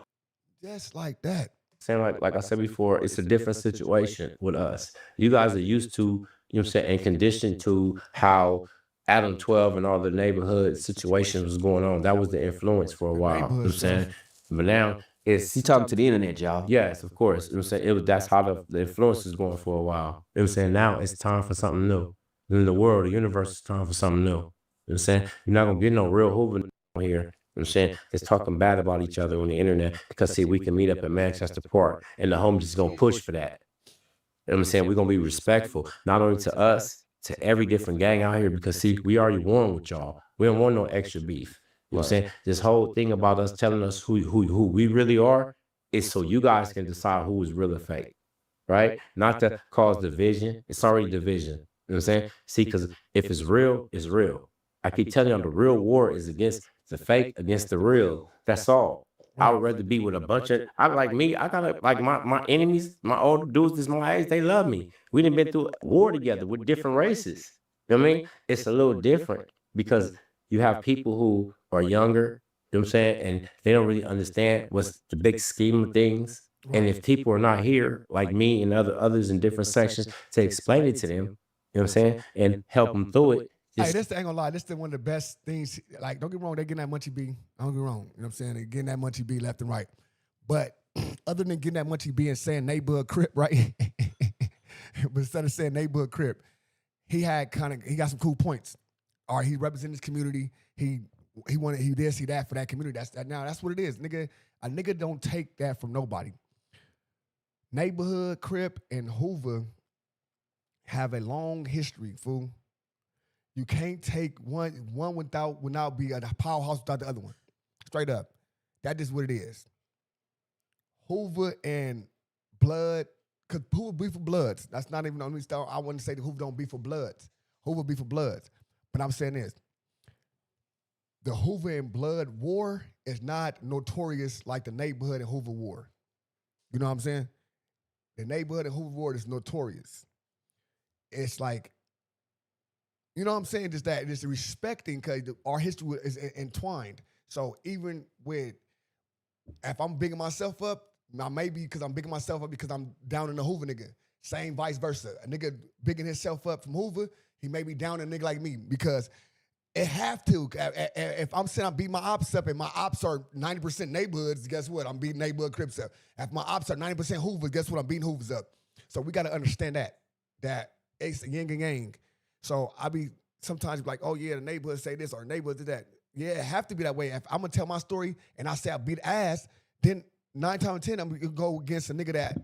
Just like that. saying like I said before, it's a different situation with us. You guys are used to, you know what I'm saying, and conditioned to how Adam 12 and all the neighborhood situations was going on. That was the influence for a while. You know what I'm saying? But now it's He talking to the internet, y'all. yes, of course. You know what I'm saying? That's how the influence is going for a while. You know what I'm saying? Now it's time for something new. In the world, the universe is time for something new. You know what I'm saying? You're not gonna get no real Hoover here. You know what I'm saying? It's talking bad about each other on the internet because see, we can meet up at Manchester Park and the homies is gonna push for that. You know what I'm saying? We're gonna be respectful, not only to us, to every different gang out here, because see, we already won with y'all. We don't want no extra beef. You know what I'm saying? This whole thing about us telling us who we really are is so you guys can decide who is real or fake. Right? Not to cause division. It's already division. You know what I'm saying? See, because if it's real, it's real. I keep telling y'all the real war is against the fake, against the real. That's all. I would rather be with a bunch of, I like me, I got like my enemies, my older dudes that's my age, they love me. We done been through war together with different races. You know what I mean? It's a little different because you have people who are younger, you know what I'm saying? And they don't really understand what's the big scheme of things. And if people are not here, like me and others in different sections, to explain it to them, you know what I'm saying? And help them through it. Hey, this ain't gonna lie. This is one of the best things. Like, don't get me wrong, they getting that Munchie B. Don't get me wrong. You know what I'm saying? They getting that Munchie B left and right. But other than getting that Munchie B and saying neighborhood crip, right? But instead of saying neighborhood crip, he got some cool points. All right, he represented his community. He this, he that for that community. That's what it is. Nigga, a nigga don't take that from nobody. Neighborhood, crip, and Hoover have a long history, fool. You can't take one without be a powerhouse without the other one. Straight up. That is what it is. Hoover and Blood, because Hoover be for Bloods. That's not even the only style. I wouldn't say that Hoover don't be for Bloods. Hoover be for Bloods. But I'm saying this. The Hoover and Blood war is not notorious like the neighborhood and Hoover war. You know what I'm saying? The neighborhood and Hoover war is notorious. It's like, you know what I'm saying? Just that, just respecting, because our history is entwined. So even with, if I'm bigging myself up, now maybe because I'm bigging myself up because I'm down in the Hoover nigga. Same vice versa. A nigga bigging himself up from Hoover, he may be down in a nigga like me because it have to. If I'm saying I'm beating my ops up and my ops are 90% neighborhoods, guess what? I'm beating neighborhood Crips up. If my ops are 90% Hoovers, guess what? I'm beating Hoovers up. So we got to understand that it's a yin and yang. So I be sometimes like, oh yeah, the neighborhood say this or the neighborhood did that. Yeah, it have to be that way. If I'm gonna tell my story and I say I beat ass, then 9 times out of 10 I'm gonna go against a nigga that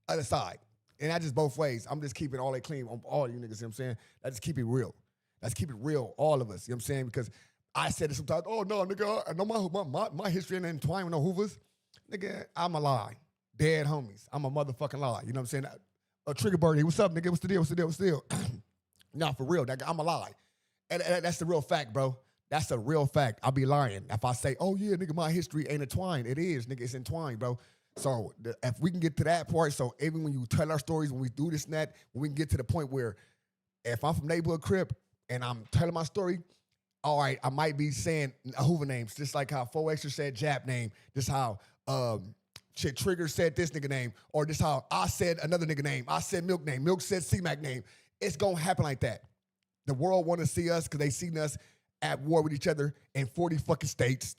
other side. And that just both ways. I'm just keeping all that clean on all you niggas, you know what I'm saying? I just keep it real. Let's keep it real, all of us, you know what I'm saying? Because I said it sometimes, oh no, nigga, I know my history ain't entwined with no Hoovers. Nigga, I'm a lie. Dead homies. I'm a motherfucking lie. You know what I'm saying? A trigger birdie, what's up, nigga? What's the deal? Nah, for real, I'm a lie. And that's the real fact, bro. That's the real fact. I'll be lying if I say, oh yeah, nigga, my history ain't entwined. It is, nigga, it's entwined, bro. So if we can get to that part, so even when you tell our stories, when we do this and that, when we can get to the point where if I'm from neighborhood Crip and I'm telling my story, all right, I might be saying Hoover names, just like how 4 Extra said Jap name, just how Trigger said this nigga name, or just how I said another nigga name. I said Milk name. Milk said C-Mac name. It's going to happen like that. The world want to see us because they seen us at war with each other in 40 fucking states,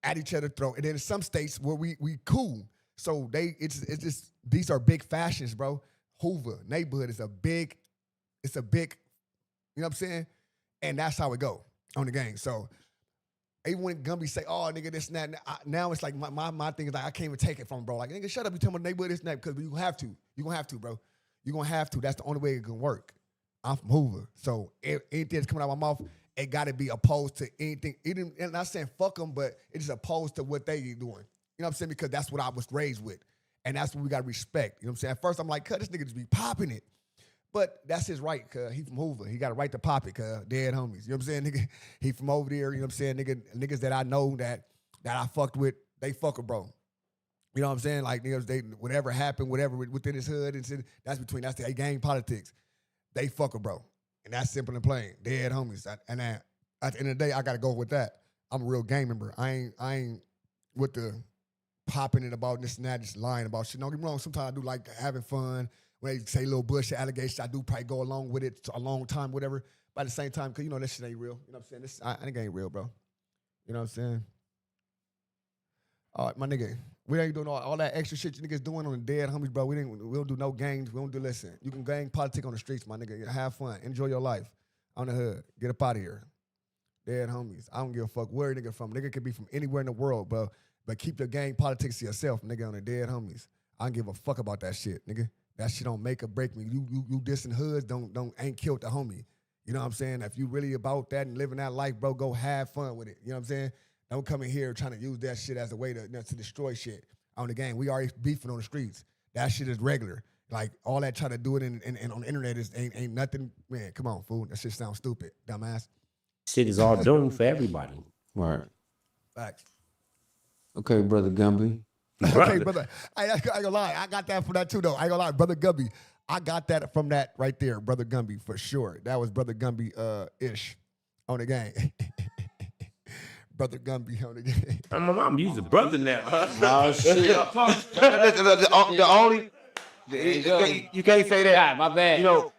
at each other's throat. And then in some states where we cool. So it's just, these are big fashions, bro. Hoover, neighborhood is a big, you know what I'm saying? And that's how it go on the game. So even when Gumby say, oh, nigga, this and that, now it's like my thing is like, I can't even take it from him, bro. Like, nigga, shut up, you tell my neighborhood this and that, because you gonna have to. You're gonna have to, bro. You're gonna have to. That's the only way it can work. I'm from Hoover. So anything that's coming out of my mouth, it got to be opposed to anything. And not saying fuck them, but it's opposed to what they doing. You know what I'm saying? Because that's what I was raised with. And that's what we got to respect. You know what I'm saying? At first, I'm like, this nigga just be popping it. But that's his right, cuz he from Hoover. He got a right to pop it, cuz dead homies. You know what I'm saying, nigga? He from over there, you know what I'm saying? Niggas that I know that I fucked with, they fuck with bro. You know what I'm saying? Like, niggas, they, whatever happened, whatever within his hood, and shit, that's the gang politics. They fuck with bro. And that's simple and plain. Dead homies. And at the end of the day, I got to go with that. I'm a real gang member. I ain't with the popping it about this and that, just lying about shit. Don't get me wrong, sometimes I do like having fun. When they say little bullshit allegations, I do probably go along with it a long time, whatever. But at the same time, because, you know, this shit ain't real. You know what I'm saying? I think it ain't real, bro. You know what I'm saying? All right, my nigga. We ain't doing all that extra shit you niggas doing on the dead homies, bro. We don't do no games. We don't do, listen. You can gang politic on the streets, my nigga. Have fun. Enjoy your life on the hood. Get up out of here. Dead homies. I don't give a fuck where a nigga from. Nigga could be from anywhere in the world, bro. But keep the gang politics to yourself, nigga, on the dead homies. I don't give a fuck about that shit, nigga. That shit don't make or break me. You dissing hoods ain't killed the homie. You know what I'm saying? If you really about that and living that life, bro, go have fun with it. You know what I'm saying? Don't come in here trying to use that shit as a way to destroy shit on the game. We already beefing on the streets. That shit is regular. Like, all that trying to do it and on the internet ain't nothing. Man, come on, fool. That shit sounds stupid, dumbass. Shit is all doomed for everybody. Right. Facts. Okay, Brother Gumby. Okay, brother. I ain't gonna lie. I got that from that too, though. I ain't gonna lie, Brother Gumby. I got that from that right there, Brother Gumby, for sure. That was Brother Gumby ish on the game. Brother Gumby on the game. My mom used a brother now. Oh, shit. The only you can't say that. God, my bad. You know,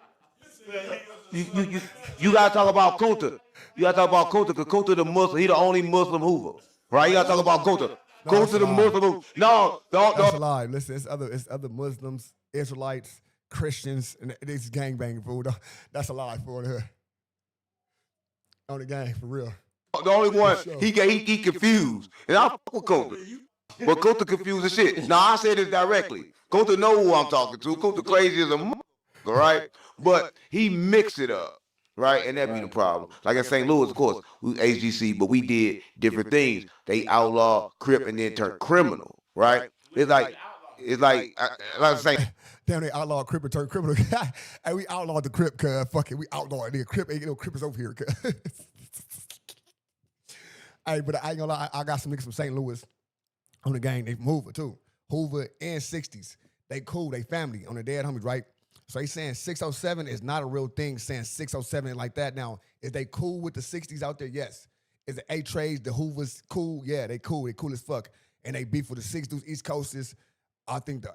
you gotta talk about Kunta. You gotta talk about Kunta, because Kunta the Muslim. He the only Muslim Hoover, right? You gotta talk about Kunta. Kunta the Muslim. No, that's a lie. Listen, it's other Muslims, Israelites, Christians, and it's gangbanging, fool. That's a lie, fool. On the gang, for real. The only one he confused, and I fuck with Kunta, but Kunta confused the shit. Now I say this directly. Kunta know who I'm talking to. Kunta crazy as a motherfucker, right? But he mixed it up, right? And that be the problem. Like in St. Louis, of course, we HGC, but we did different things. They outlaw Crip and then turned criminal, right? It's like I'm saying. Damn, they outlaw Crip and turned criminal. Hey, we outlawed the Crip, cuz fuck it, we outlawed it. Crip ain't no Crip is over here, cuz. Hey, but I ain't gonna lie, I got some niggas from St. Louis on the gang. They from Hoover too. Hoover and 60s. They cool, they family on the dead homies, right? So he's saying 607 is not a real thing, saying 607 like that. Now, is they cool with the 60s out there? Yes. Is the A-Trays, the Hoovers cool? Yeah, they cool. They cool as fuck. And they beef with the 60s, East Coasters. I think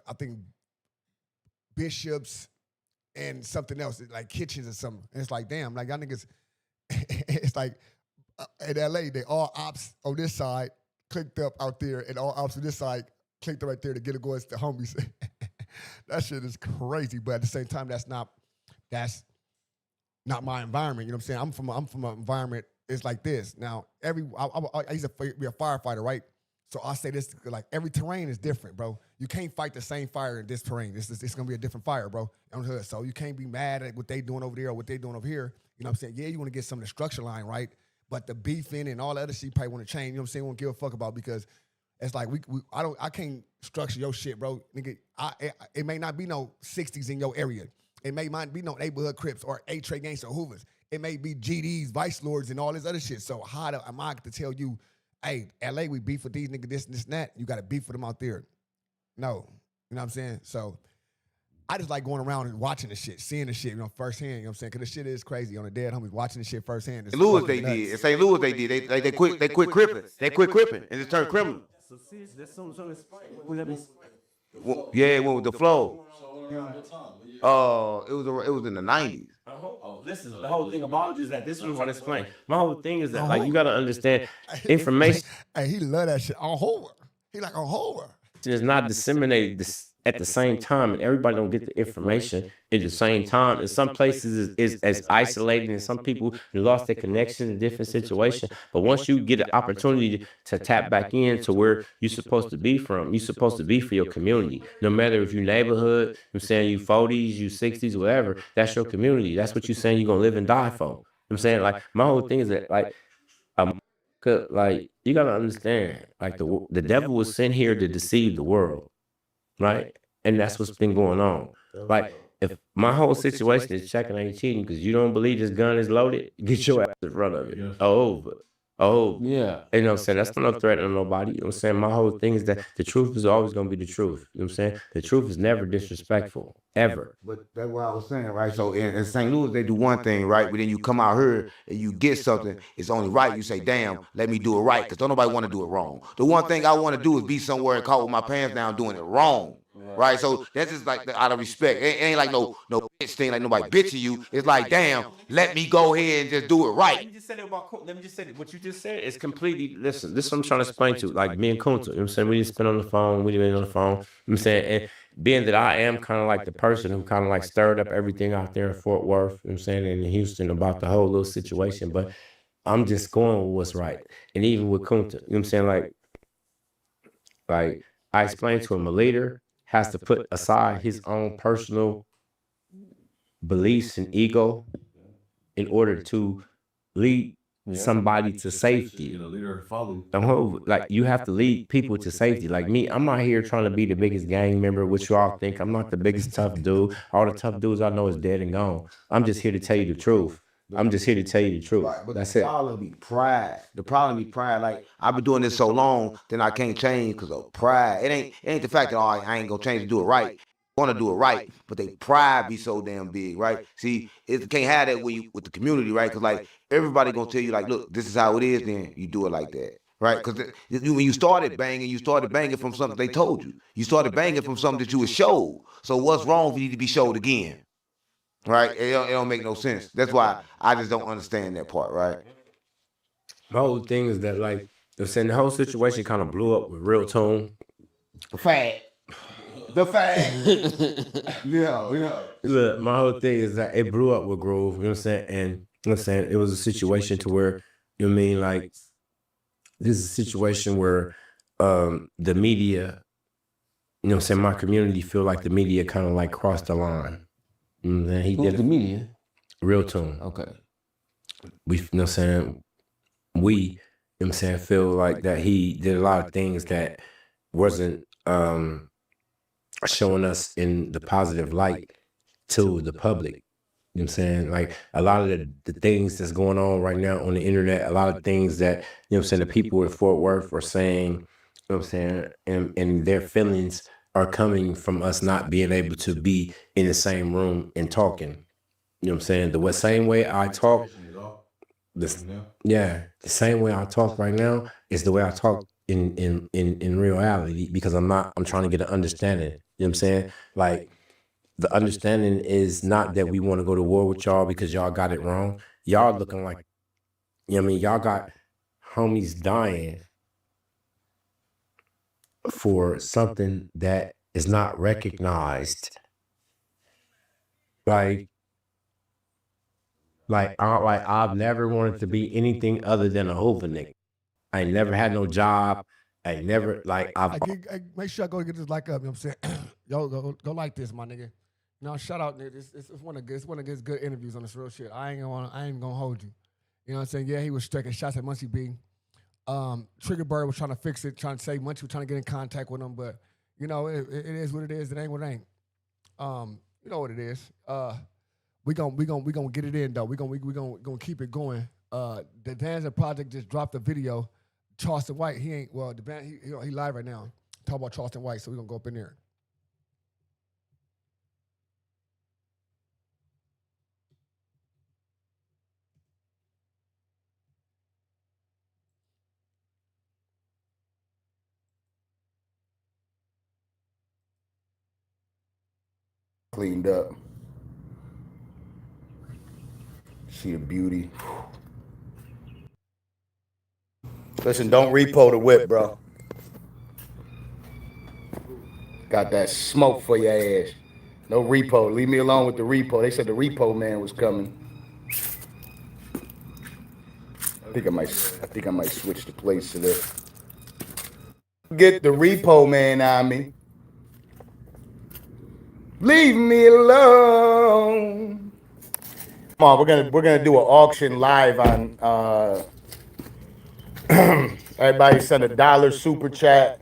Bishops and something else, like Kitchens or something. And it's like, damn, like y'all niggas, it's like in LA, they all ops on this side clicked up out there, and all ops on this side clicked up right there to get it going to the homies. That shit is crazy, but at the same time, that's not my environment. You know what I'm saying? I'm from an environment. It's like this. Now, I used to be a firefighter, right? So I say this, like, every terrain is different, bro. You can't fight the same fire in this terrain. It's gonna be a different fire, bro, on the hood. So you can't be mad at what they doing over there or what they doing over here. You know what I'm saying? Yeah, you want to get some of the structure line right, but the beefing and all the other shit you probably want to change. You know what I'm saying? Won't give a fuck about, because it's like I can't structure your shit, bro. Nigga, it may not be no 60s in your area. It may not be no neighborhood Crips or A-Tray Gangsta Hoovers. It may be GDs, Vice Lords, and all this other shit. So how am I to tell you, hey, LA, we beef with these niggas, this and this and that. You got to beef with them out there. No. You know what I'm saying? So I just like going around and watching the shit, seeing the shit, firsthand. You know what I'm saying? Because the shit is crazy on the dead homies, watching the shit firsthand. In Louis, they did. In St. Louis, they did. They quit cripping. They quit cripping and it turned criminal. So see, that's something. Yeah, it went with the flow. It was in the 90s. Listen, the whole thing about it is that this is what I explain. My whole thing is that, like, you gotta understand information. Hey, he love that shit on Hoover. He like on Hoover. It's not disseminated at the same time, and everybody don't get the information at the same time. In some places is as isolated, and some people lost their connection in different situations. But once you get an opportunity to tap back into where you're supposed to be from, you're supposed to be for your community. No matter if you neighborhood, I'm saying you 40s, you 60s, whatever, that's your community. That's what you're saying you're gonna live and die for. I'm saying? Like, my whole thing is that, like, like, you gotta understand, like, the devil was sent here to deceive the world, right? And that's what's been going on. Like, if my whole situation is checking ain't cheating because you don't believe this gun is loaded, get your ass in front of it. Oh, Yeah. you know what I'm saying? That's not no threat to nobody. You know what I'm saying? My whole thing is that the truth is always going to be the truth. You know what I'm saying? The truth is never disrespectful, ever. But that's what I was saying, right? So in St. Louis, they do one thing, right? But then you come out here and you get something, it's only right. You say, damn, let me do it right, because don't nobody want to do it wrong. The one thing I want to do is be somewhere and caught with my pants down doing it wrong. Right, so that's just like out of respect. It ain't like no bitch thing, like nobody bitching you. It's like, damn, let me go ahead and just do it right. Let me just say it. What you just said is completely, listen, this is what I'm trying to explain to you. Like me and Kunta, you know what I'm saying? We didn't spend on the phone, we didn't been on the phone. You know what I'm saying? And being that I am kind of like the person who kind of like stirred up everything out there in Fort Worth, you know what I'm saying, and in Houston about the whole little situation, but I'm just going with what's right. And even with Kunta, you know what I'm saying? Like I explained to him, a leader has to put aside his own personal beliefs and ego in order to lead somebody to safety. Like you have to lead people to safety. Like me, I'm not here trying to be the biggest gang member, which you all think. I'm not the biggest tough dude. All the tough dudes I know is dead and gone. I'm just here to tell you the truth. I'm just here to tell you the truth. Right, but that's the it. problem be pride. The problem be pride. Like I've been doing this so long, then I can't change because of pride. It ain't the fact that I ain't gonna change to do it right. I want to do it right, but they pride be so damn big, right? See, it can't have that with the community, right? Because like everybody gonna tell you like, look, this is how it is. Then you do it like that, right? Because when you started banging from something they told you. You started banging from something that you was showed. So what's wrong if you need to be showed again? Right? It don't make no sense. That's why I just don't understand that part, right? My whole thing is that, like, I'm saying the whole situation kind of blew up with Real Tone. The fact. Yeah. Look, my whole thing is that it blew up with Grove, you know what I'm saying? And you know what I'm saying, it was a situation to where, you know what I mean, like, this is a situation where the media, you know what I'm saying, my community feel like the media kind of like crossed the line. You know what I'm saying? Who's the media? Real Tune. Okay. We, you know what I'm saying, we, you know what I'm saying, feel like that he did a lot of things that wasn't showing us in the positive light to the public. You know what I'm saying? Like a lot of the things that's going on right now on the internet, a lot of things that, you know what I'm saying, the people in Fort Worth are saying, you know what I'm saying, and their feelings are coming from us not being able to be in the same room and talking. You know what I'm saying? The same way I talk, the same way I talk right now is the way I talk in reality, because I'm trying to get an understanding. You know what I'm saying? Like the understanding is not that we want to go to war with y'all because y'all got it wrong. Y'all looking like, you know what I mean? Y'all got homies dying for something that is not recognized. I've never wanted to be anything other than a Hoover nigga. I ain't never had no job. I never like I make sure I go get this like up. You know what I'm saying? Yo, go like this, my nigga. No, shout out, nigga. It's one of his good interviews on this real shit. I ain't gonna hold you. You know what I'm saying? Yeah, he was striking shots at Munchie B. Trigger Bird was trying to fix it, trying to say Munchie was trying to get in contact with him, but you know, it is what it is. It ain't what it ain't. You know what it is. We gonna get it in though. We gonna keep it going. The Danza Project just dropped a video. Charleston White, he ain't, well, the band, he live right now. Talk about Charleston White, so we're gonna go up in there. Cleaned up. See the beauty. Listen, don't repo the whip, bro. Got that smoke for your ass. No repo. Leave me alone with the repo. They said the repo man was coming. I think I might switch the place to this. Get the repo man on me. Leave me alone. Come on, we're gonna do an auction live on. Everybody send $1 super chat,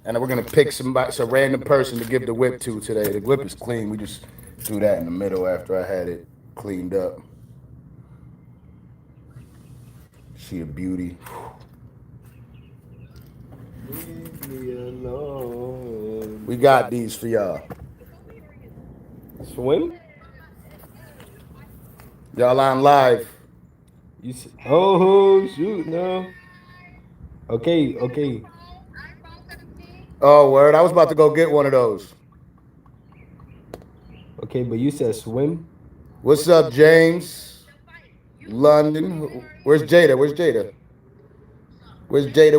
and then we're gonna pick some random person to give the whip to today. The whip is clean. We just threw that in the middle after I had it cleaned up. She a beauty. Leave me alone. We got these for y'all. Swim? Y'all on live. Oh shoot, no. Okay. Oh, word. I was about to go get one of those. Okay, but you said swim? What's up, James? London. Where's Jada? Where's Jada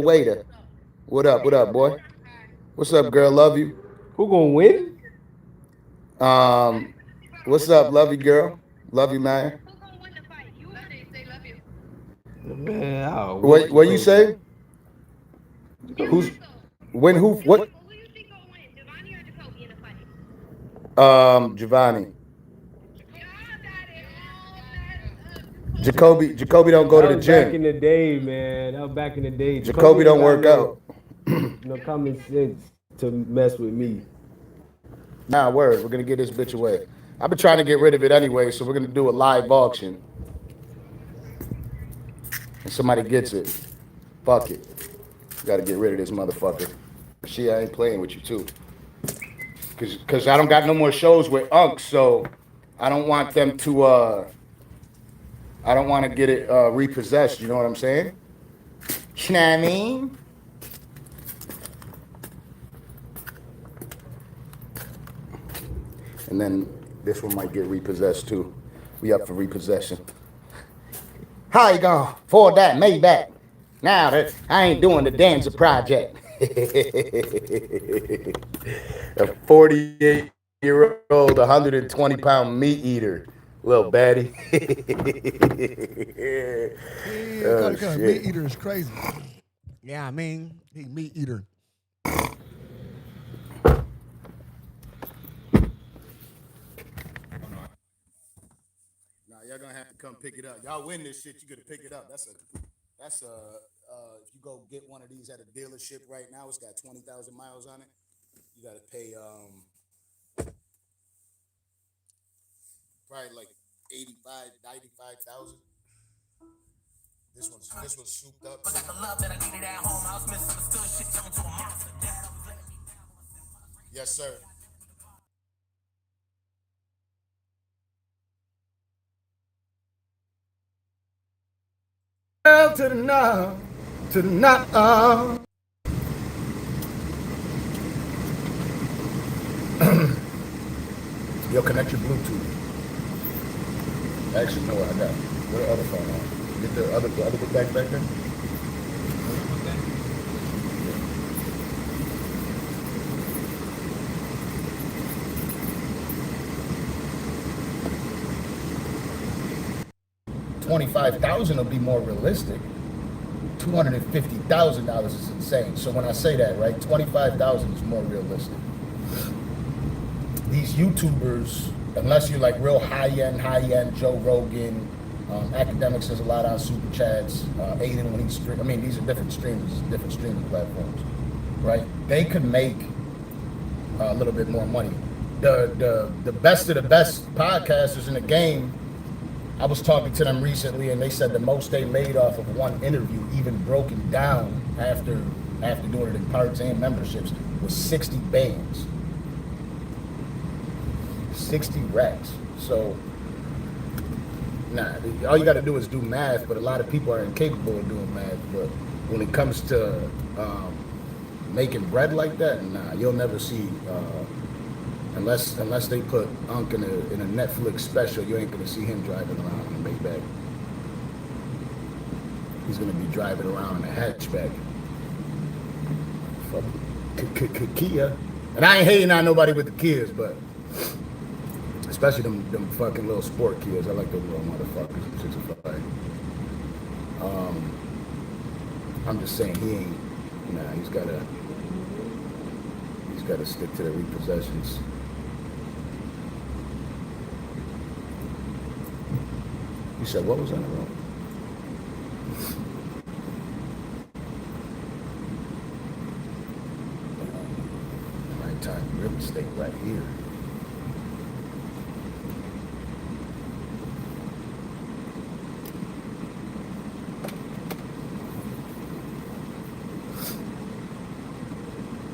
Waiter? What up, boy? What's up, girl? Love you. Who gonna win? What's up? Love you, girl. Love you, man. Man, what you say? Who's when? Who? What? Giovanni. Jacoby don't go to the gym. Back in the day, man. That was back in the day. Jacoby don't work out. No common sense to mess with me. Nah, word. We're gonna get this bitch away. I've been trying to get rid of it anyway, so we're gonna do a live auction. And somebody gets it. Fuck it. Gotta get rid of this motherfucker. She ain't playing with you too. Cause I don't got no more shows with Unk, so I don't want them to I don't want to get it repossessed, you know what I'm saying? You know what I mean? And then this one might get repossessed too. We up for repossession. How you gonna afford that Maybach? Now that I ain't doing the Danza project. A 48-year-old, 120-pound meat eater. Little baddie. Meat eater is crazy. Yeah, I mean, he meat eater. Y'all gonna have to come pick it up. Y'all win this shit, you gotta pick it up. That's if you go get one of these at a dealership right now, it's got 20,000 miles on it. You gotta pay probably like 95,000. This one's souped up. Yes, sir. To the now, to the now. Yo, connect your Bluetooth. Actually, no, I got it. What the other phone on? Get the other back there. $25,000 will be more realistic. $250,000 is insane. So when I say that, right, 25,000 is more realistic. These YouTubers, unless you're like real high-end, Joe Rogan, Academics does a lot on super chats, Aiden when he's streaming. I mean, these are different streamers, different streaming platforms, right? They could make a little bit more money. The best of the best podcasters in the game, I was talking to them recently, and they said the most they made off of one interview, even broken down after doing it in parts and memberships, was 60 bands. 60 racks. So, all you got to do is do math, but a lot of people are incapable of doing math. But when it comes to making bread like that, you'll never see, unless they put Unk in a Netflix special, you ain't gonna see him driving around in a Maybach. He's gonna be driving around in a hatchback. Fuck Kia. And I ain't hating on nobody with the Kias, but especially them fucking little sport Kias. I like those little motherfuckers. 65. I'm just saying he ain't. He's gotta stick to the repossessions. You said, what was that? Nighttime real estate right here.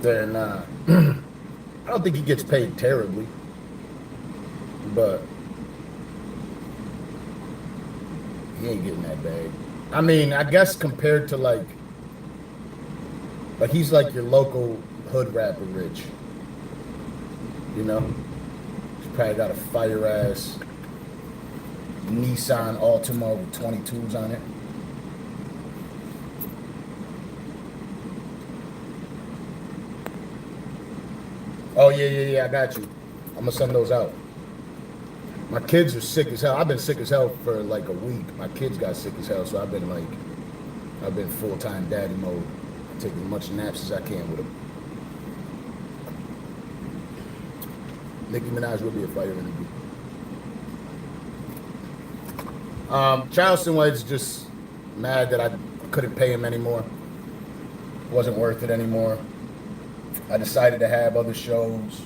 Then I don't think he gets paid terribly, but he ain't getting that bag. I mean, I guess compared to like he's like your local hood rapper rich, you know? He's probably got a fire ass Nissan Altima with 22s on it. Oh, yeah, I got you. I'm gonna send those out. My kids are sick as hell. I've been sick as hell for like a week. My kids got sick as hell, so I've been full-time daddy mode. Taking as much naps as I can with them. Nicki Minaj will be a fire interview. Charleston was just mad that I couldn't pay him anymore. Wasn't worth it anymore. I decided to have other shows.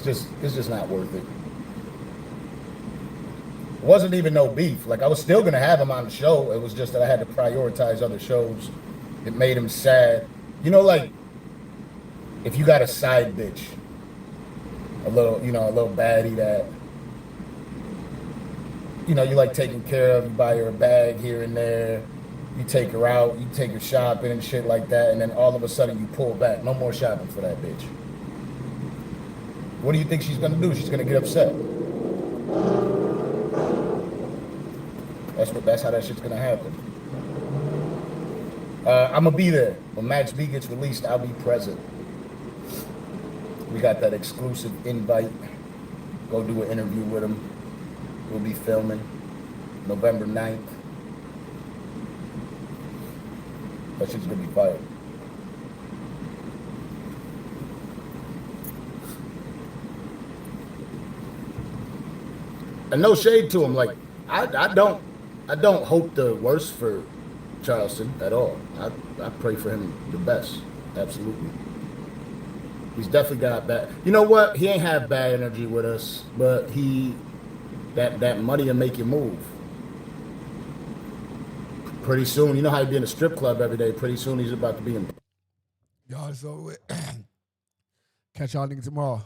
It's just not worth it. It wasn't even no beef. Like, I was still gonna have him on the show. It was just that I had to prioritize other shows. It made him sad. You know, like, if you got a side bitch, a little baddie that, you know, you like taking care of, you buy her a bag here and there, you take her out, you take her shopping and shit like that, and then all of a sudden you pull back. No more shopping for that bitch. What do you think she's gonna do? She's gonna get upset. That's how that shit's gonna happen. I'm gonna be there. When Max B gets released, I'll be present. We got that exclusive invite. Go do an interview with him. We'll be filming November 9th. That shit's gonna be fire. And no shade to him. Like, I don't hope the worst for Charleston at all. I pray for him the best. Absolutely. He's definitely got bad. You know what? He ain't have bad energy with us, but that money will make you move. Pretty soon, you know how you be in a strip club every day. Pretty soon, he's about to be in. Y'all, so catch y'all niggas tomorrow.